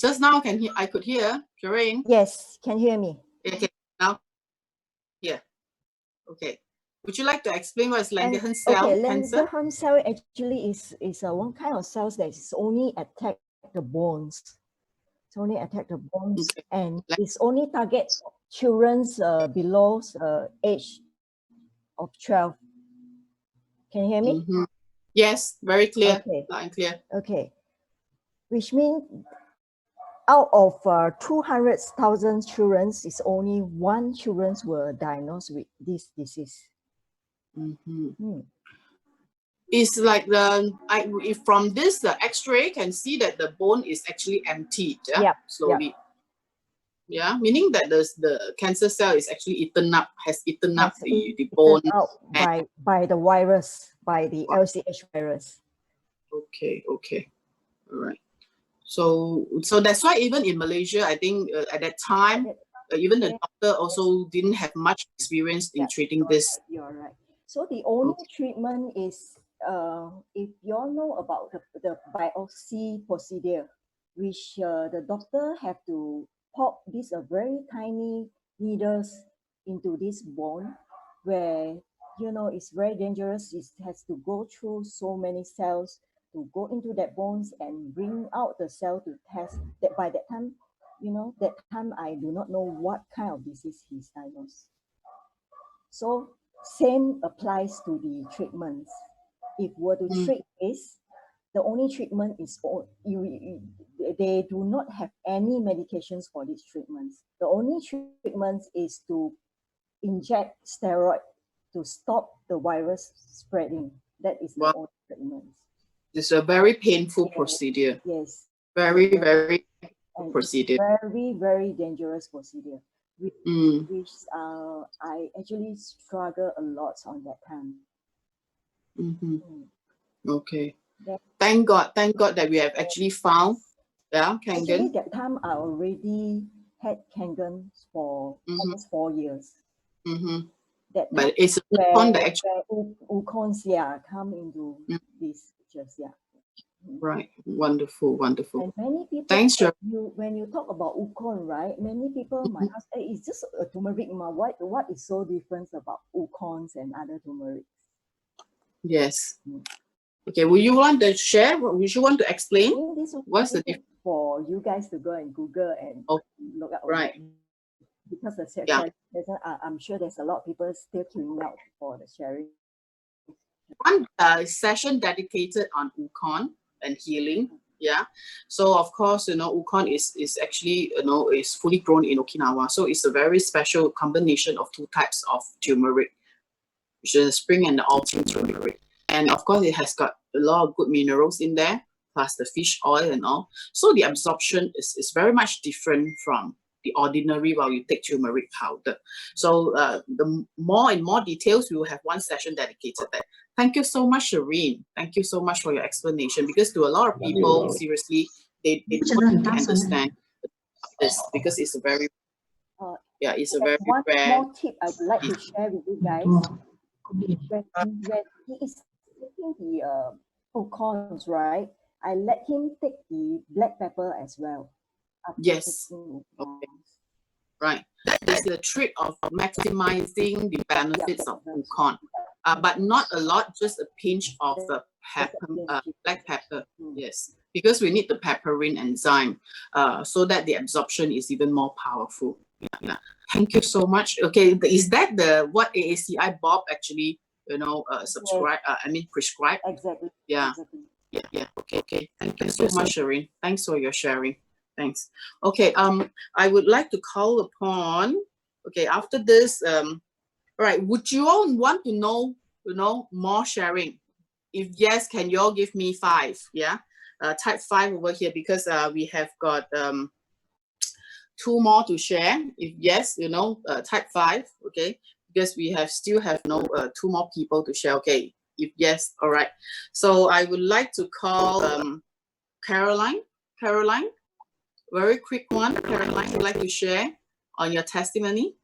S1: Just now I could hear Shireen.
S13: Yes, can you hear me?
S1: Okay. Now. Yeah. Okay. Would you like to explain what is Langerhans cell cancer?
S13: Langerhans cell actually is one kind of cells that is only attack the bones. It's only attack the bones, and it's only target children's below age of 12. Can you hear me?
S1: Mm-hmm. Yes, very clear.
S13: Okay.
S1: Loud and clear.
S13: Okay. Which means out of 200,000 children, is only one children were diagnosed with this disease.
S1: Mm-hmm. It's like if from this X-ray can see that the bone is actually emptied. Yeah.
S13: Yep.
S1: Slowly.
S13: Yep.
S1: Yeah, meaning that the cancer cell is actually has eaten up the
S13: Eaten
S1: bone.
S13: out by the virus, by the LCH virus.
S1: Okay. Okay. All right. So that's why even in Malaysia, I think at that time, even the doctor also didn't have much experience in treating this.
S13: You're right. So the only treatment is, if you all know about the biopsy procedure, which the doctor have to pop these very tiny needles into this bone, where you know it's very dangerous. It has to go through so many cells to go into that bones and bring out the cell to test. That by that time, you know, that time I do not know what kind of disease he's diagnosed. So same applies to the treatments. If were to treat this, the only treatment is they do not have any medications for these treatments. The only treatment is to inject steroid to stop the virus spreading. That is the only treatment.
S1: It's a very painful procedure.
S13: Yes.
S1: Very, very
S13: and
S1: procedure.
S13: Very, very dangerous procedure. Which I actually struggle a lot on that time.
S1: Okay. Thank God that we have actually found. Yeah,
S13: Actually,
S1: Kangen.
S13: that time I already had Kangen for almost 4 years. That
S1: But it's
S13: where
S1: that actually
S13: Wukons, come into these pictures,
S1: right. Wonderful, wonderful.
S13: And many people,
S1: Thanks, Shirley.
S13: when you talk about Wukon, right? Many people might ask, hey, it's just a turmeric, what is so different about Wukons and other turmerics?
S1: Yes. Okay, will you want to share? Would you want to explain?
S13: This will
S1: What's the
S13: be
S1: difference?
S13: for you guys to go and Google and
S1: Oh,
S13: look up
S1: right.
S13: because the
S1: Yeah.
S13: I'm sure there's a lot of people still queuing out for the sharing.
S1: One session dedicated on Wukon and healing. Yeah. So of course, Wukon is actually, is fully grown in Okinawa. So it's a very special combination of two types of turmeric, which is the spring and the autumn turmeric. And of course, it has got a lot of good minerals in there, plus the fish oil and all. So the absorption is very much different from the ordinary while you take turmeric powder. So the more and more details, we will have one session dedicated there. Thank you so much, Shireen. Thank you so much for your explanation, because to a lot of people, seriously, they don't understand this because it's a very, it's a very
S13: One
S1: rare.
S13: more tip I'd like to share with you guys. When he is taking the corns, right? I let him take the black pepper as well.
S1: Yes. Okay. Right. That is the trick of maximizing the benefits of Wukon. But not a lot, just a pinch of the pepper, black pepper. Yes. Because we need the pepperin enzyme so that the absorption is even more powerful. Yeah. Thank you so much. Okay. Is that what AACI Bob actually, subscribe? Prescribe?
S13: Exactly.
S1: Yeah.
S13: Exactly.
S1: Yeah. Okay. Thank you so much, Shireen. Thanks for your sharing. Thanks. Okay. I would like to call upon. Okay. After this, all right. Would you all want to know, more sharing? If yes, can you all give me 5? Yeah. Type 5 over here because we have got 2 more to share. If yes, type 5. Okay. Because we still have 2 more people to share. Okay. If yes, all right. So I would like to call Caroline. Caroline, very quick one. Caroline, would you like to share on your testimony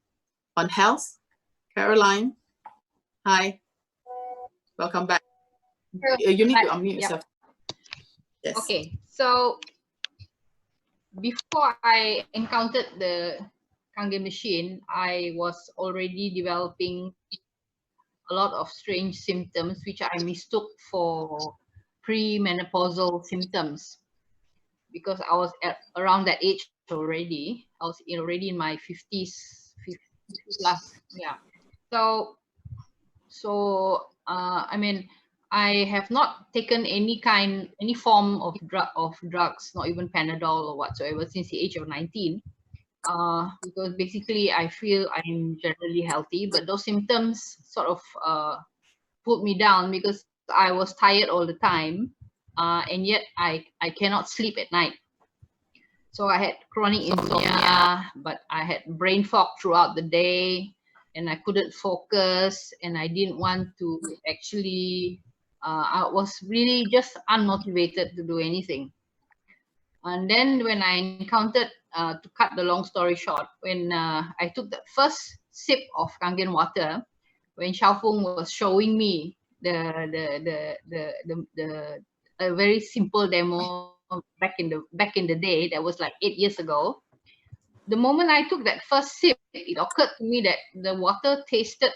S1: on health? Caroline, hi. Welcome back. You need to unmute yourself. Yes.
S3: Okay, so before I encountered the Kangen machine, I was already developing a lot of strange symptoms, which I mistook for premenopausal symptoms because I was around that age already. I was already in my 50s, 50 plus. Yeah. So I have not taken any form of drugs, not even Panadol or whatsoever, since the age of 19. Because basically I feel I'm generally healthy, but those symptoms sort of put me down because I was tired all the time, and yet I cannot sleep at night. So I had chronic insomnia, but I had brain fog throughout the day, and I couldn't focus, and I didn't want to actually, I was really just unmotivated to do anything. And then when I encountered, to cut the long story short, when I took the first sip of Kangen water, when Xiaofeng was showing me a very simple demo back in the day, that was like 8 years ago. The moment I took that first sip, it occurred to me that the water tasted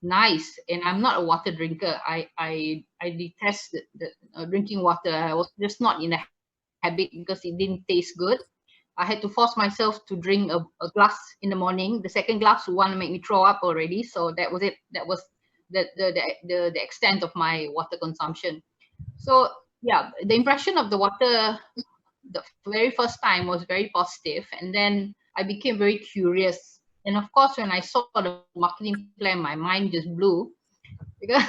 S3: nice, and I'm not a water drinker. I detest the drinking water. I was just not in a habit because it didn't taste good. I had to force myself to drink a glass in the morning. The second glass would want to make me throw up already. So that was it. That was the extent of my water consumption. So yeah, the impression of the water the very first time was very positive, and then I became very curious. And of course, when I saw the marketing plan, my mind just blew because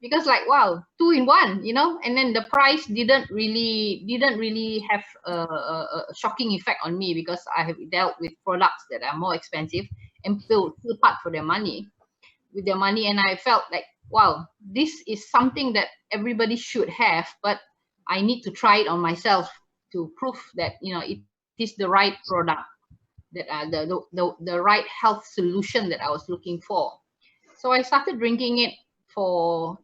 S3: because like, wow, 2 in 1, and then the price didn't really have a shocking effect on me because I have dealt with products that are more expensive and still part for their money and I felt like, wow, this is something that everybody should have, but I need to try it on myself to prove that it is the right product, that the right health solution that I was looking for. So I started drinking it for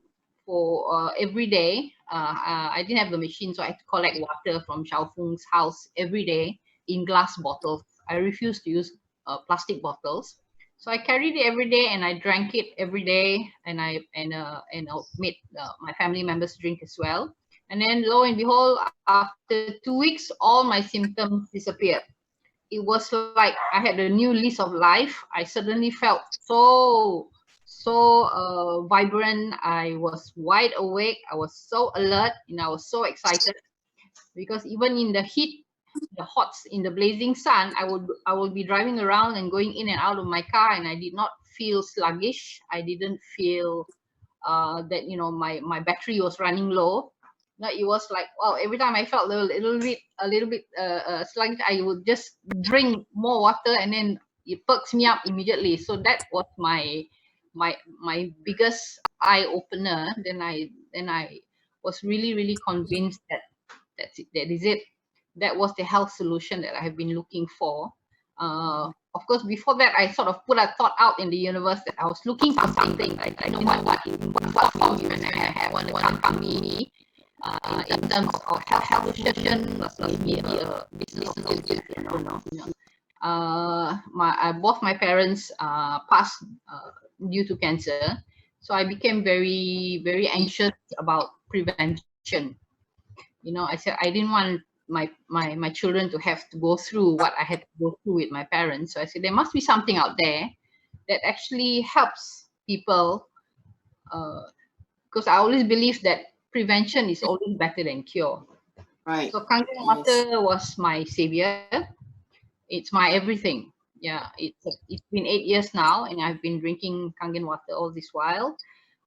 S3: every day. I didn't have the machine, so I had to collect water from Xiaofeng's house every day in glass bottles. I refused to use plastic bottles. So I carried it every day and I drank it every day, and I made my family members drink as well. And then lo and behold, after 2 weeks, all my symptoms disappeared. It was like I had a new lease of life. I suddenly felt so vibrant. I was wide awake. I was so alert, and I was so excited because even in the heat, the hots, in the blazing sun, I would be driving around and going in and out of my car, and I did not feel sluggish. I didn't feel that my battery was running low. No, it was like, wow, every time I felt a little bit sluggish, I would just drink more water, and then it perks me up immediately. So that was my biggest eye opener. Then I was really convinced that that is it. That was the health solution that I have been looking for. Of course, before that, I sort of put a thought out in the universe that I was looking for something. I know what supplements I have want to come to me in terms of health solution, maybe a business solution. Both my parents passed due to cancer, so I became very anxious about prevention. I said I didn't want my children to have to go through what I had to go through with my parents. So I said there must be something out there that actually helps people, because I always believe that prevention is always better than cure.
S1: Right.
S3: So Kangen water was my savior. It's my everything. Yeah, it's been 8 years now, and I've been drinking Kangen water all this while.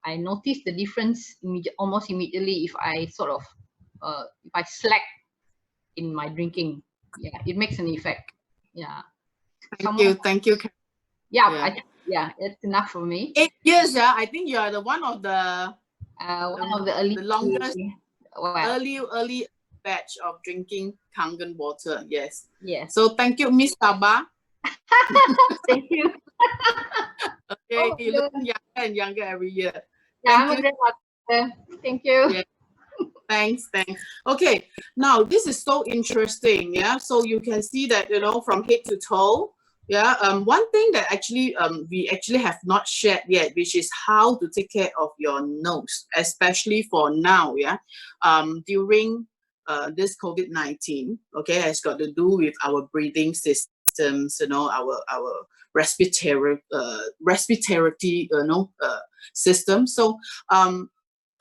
S3: I noticed the difference almost immediately if I if I slack in my drinking. Yeah, it makes an effect. Yeah.
S1: Thank you.
S3: Yeah, it's enough for me.
S1: 8 years, yeah. I think you are the one of the
S3: early,
S1: the longest
S3: well,
S1: early batch of drinking Kangen water. Yes.
S3: Yes.
S1: So thank you, Miss Sabah.
S3: Thank you.
S1: Okay, you look younger and younger every year.
S3: Yeah,
S1: Thank
S3: I'm
S1: you.
S3: a grandmother. Thank you.
S1: Yeah. Thanks. Okay, now this is so interesting. Yeah, so you can see that from head to toe. Yeah, one thing that actually we actually have not shared yet, which is how to take care of your nose, especially for now. Yeah, during this COVID-19. Okay, has got to do with our breathing systems. Our respiratory system. So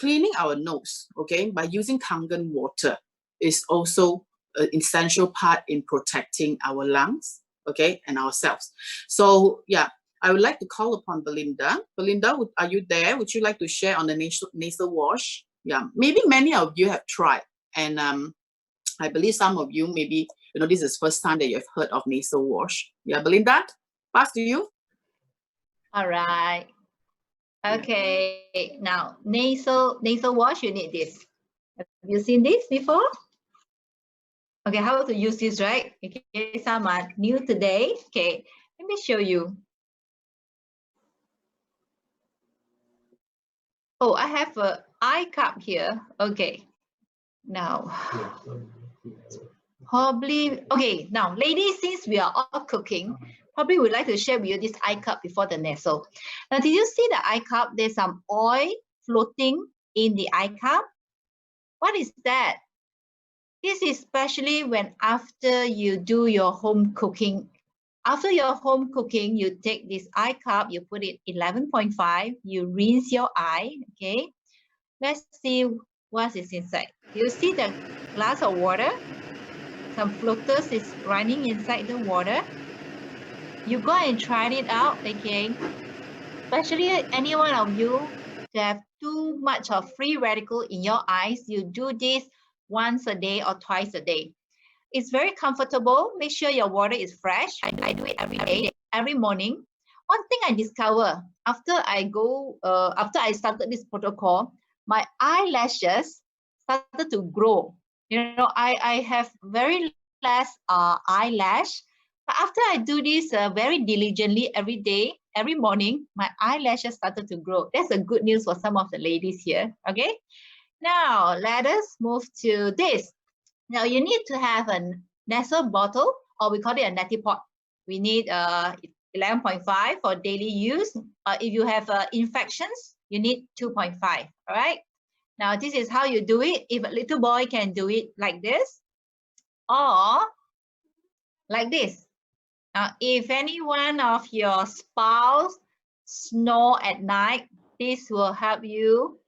S1: cleaning our nose, okay, by using Kangen water is also an essential part in protecting our lungs, okay, and ourselves. So yeah, I would like to call upon Belinda. Belinda, are you there? Would you like to share on the nasal wash? Yeah, maybe many of you have tried, and I believe some of you maybe this is first time that you have heard of nasal wash. Yeah, Belinda, pass to you.
S7: All right. Okay, now nasal wash, you need this. Have you seen this before? Okay, how to use this, right? Okay, some are new today. Okay, let me show you. Oh, I have a eye cup here. Okay, now probably, okay, now ladies, since we are all cooking, probably would like to share with you this eye cup before the nasal. Now, did you see the eye cup? There's some oil floating in the eye cup. What is that? This is especially when after you do your home cooking. After your home cooking, you take this eye cup, you put it 11.5, you rinse your eye, okay? Let's see what is inside. You see the glass of water? Some floaters is running inside the water. You go and try it out, okay? Especially any one of you to have too much of free radical in your eyes, you do this once a day or twice a day. It's very comfortable. Make sure your water is fresh. I do it every day, every morning. One thing I discover after I started this protocol, my eyelashes started to grow. I have very less eyelash. But after I do this very diligently every day, every morning, my eyelashes started to grow. That's a good news for some of the ladies here. Okay. Now let us move to this. Now you need to have a nasal bottle, or we call it a neti pot. We need 11.5 for daily use. If you have infections, you need 2.5. All right. Now, this is how you do it. If a little boy can do it like this or like this. Now, if any one of your spouse snore at night, this will help you,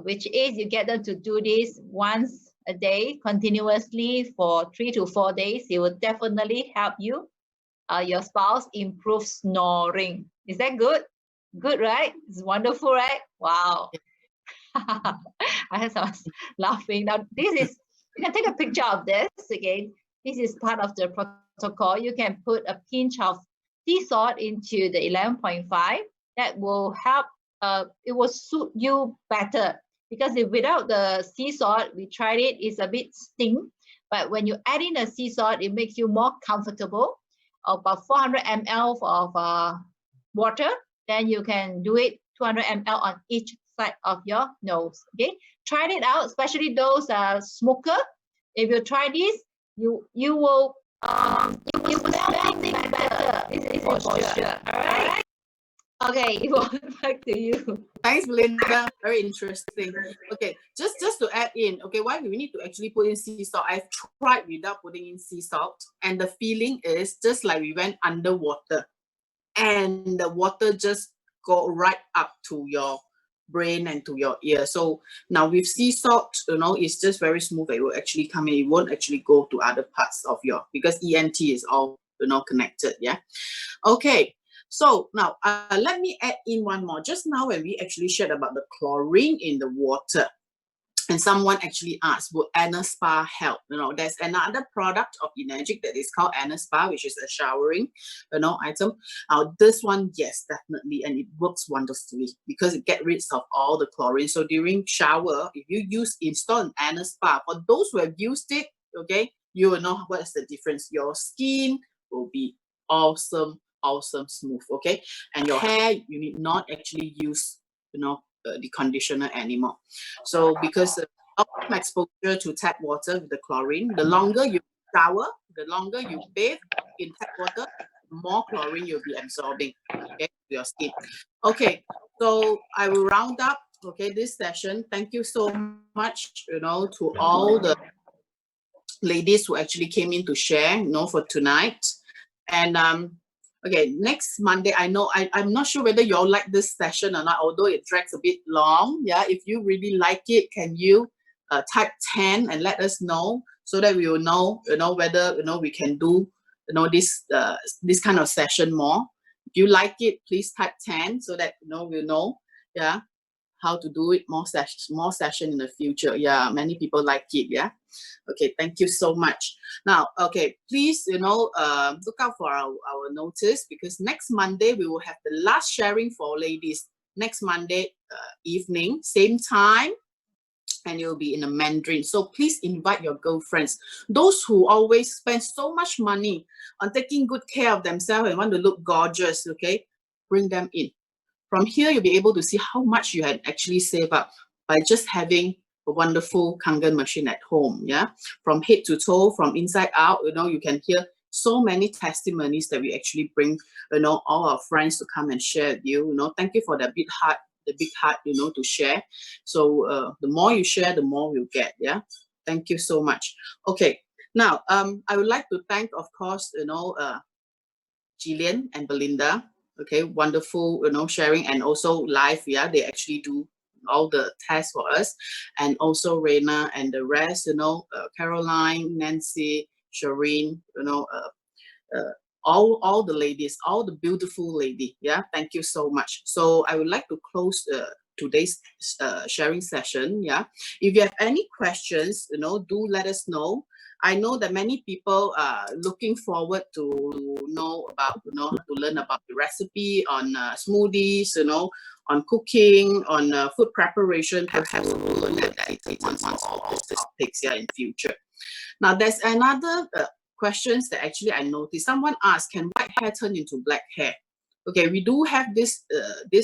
S7: which is you get them to do this once a day continuously for 3 to 4 days. It will definitely help you, your spouse, improve snoring. Is that good? Good, right? It's wonderful, right? Wow. I had someone laughing. Now, this is, you can take a picture of this again. This is part of the protocol. You can put a pinch of sea salt into the 11.5. That will help, it will suit you better. Because if without the sea salt, we tried it, it's a bit sting. But when you add in the sea salt, it makes you more comfortable. About 400 ml of water, then you can do it 200 ml on each side of your nose. Okay, try it out, especially those smoker. If you try this, you will smell things better. This is for sure. All right. Okay, Yvonne, back to you.
S1: Thanks, Belinda. Very interesting. Okay, just to add in, okay, why do we need to actually put in sea salt? I've tried without putting in sea salt, and the feeling is just like we went underwater, and the water just go right up to your brain and to your ear. So now with sea salt, it's just very smooth. It will actually come in. It won't actually go to other parts of your, because ENT is all connected. Yeah. Okay. So now let me add in one more. Just now when we actually shared about the chlorine in the water, and someone actually asked, will Anaspa help? There's another product of Energic that is called Anaspa, which is a showering, item. This one, yes, definitely, and it works wonderfully because it gets rid of all the chlorine. So during shower, if you install an Anaspa, for those who have used it, okay, you will know what is the difference. Your skin will be awesome smooth, okay, and your hair, you need not actually use the conditioner anymore. So because of exposure to tap water with the chlorine, the longer you shower, the longer you bathe in tap water, the more chlorine you'll be absorbing, okay, to your skin. Okay, so I will round up, okay, this session. Thank you so much, to all the ladies who actually came in to share, for tonight. And okay, next Monday, I'm not sure whether you all like this session or not, although it drags a bit long. Yeah, if you really like it, can you type 10 and let us know so that we will know, whether, we can do, this kind of session more. If you like it, please type 10 so that, we'll know, yeah, how to do it more session in the future. Yeah, many people like it. Yeah. Okay, thank you so much. Now, okay, please, look out for our notice, because next Monday we will have the last sharing for ladies. Next Monday evening, same time, and you'll be in a Mandarin. So please invite your girlfriends. Those who always spend so much money on taking good care of themselves and want to look gorgeous, okay, bring them in. From here, you'll be able to see how much you had actually saved up by just having a wonderful Kangen machine at home. Yeah, from head to toe, from inside out, you can hear so many testimonies that we actually bring, all our friends to come and share with you. Thank you for the big heart, to share. So the more you share, the more we'll get. Yeah, thank you so much. Okay, now I would like to thank, of course, Jillian and Belinda. Okay, wonderful, sharing, and also live. Yeah, they actually do all the tests for us, and also Reina and the rest. Caroline, Nancy, Shireen. All the ladies, all the beautiful lady. Yeah, thank you so much. So I would like to close today's sharing session. Yeah, if you have any questions, do let us know. I know that many people are looking forward to know about, to learn about the recipe on smoothies, on cooking, on food preparation. Perhaps we'll learn that once all these topics here in future. Now, there's another questions that actually I noticed. Someone asked, can white hair turn into black hair? Okay, we do have this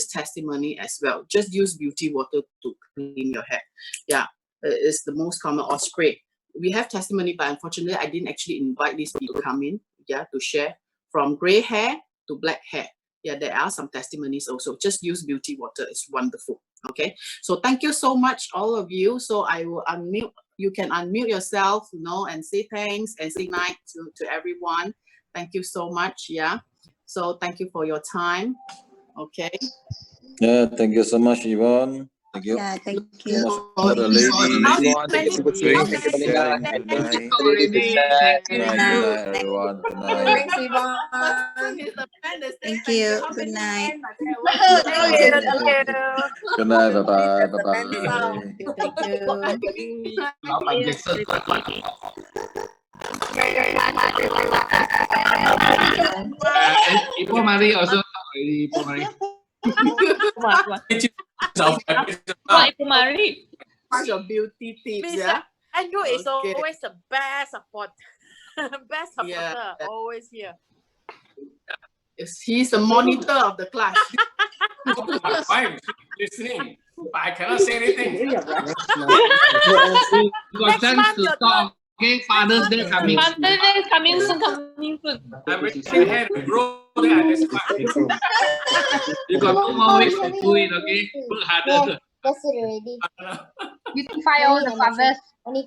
S1: testimony as well. Just use beauty water to clean your hair. Yeah, it's the most common, or spray. We have testimony, but unfortunately, I didn't actually invite these people to come in, yeah, to share from gray hair to black hair. Yeah, there are some testimonies also. Just use beauty water. It's wonderful. Okay. So thank you so much, all of you. So I will unmute. You can unmute yourself, you know, and say thanks and say night to everyone. Thank you so much. Yeah. So thank you for your time. Okay.
S16: Yeah, thank you so much, Yvonne. Thank you.
S15: Yeah, thank
S16: So
S15: you.
S16: much for the ladies.
S1: Thank you,
S16: Thank you for sharing. Good night. Good night, everyone. Good night.
S8: Thanks, Yvonne.
S15: Thank you. Good night.
S5: Thank you. Thank you.
S16: Good night. Bye-bye. Bye-bye.
S10: Thank you.
S17: Ibu Mari also already. Ibu Mari.
S11: Ibu Mari.
S1: Bunch of beauty tips,
S5: Mr.
S1: yeah.
S5: Andrew is
S1: Okay.
S5: always the best support. Best supporter,
S1: Yeah.
S5: always here.
S1: Yes, he's the monitor of the class.
S17: My wife listening, but I cannot say anything. You got chance to talk. Okay, Father's Day coming.
S11: Father's Day is coming soon, coming soon.
S17: I'm waiting my hair to grow. Then I smart. You got 2 more weeks to do it. Okay, work harder.
S9: That's it already.
S3: Beautify all the fathers.
S17: Okay,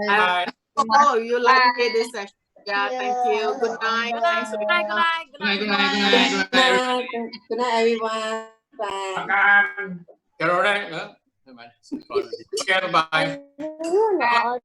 S17: bye.
S1: Oh, you like this session? Yeah, thank you. Good night. Thanks.
S5: Good night, good night, good night.
S17: Good night. Good night. Good night.
S8: Good night, everyone. Bye.
S17: Makan. Carol, okay, bye.
S9: Bye.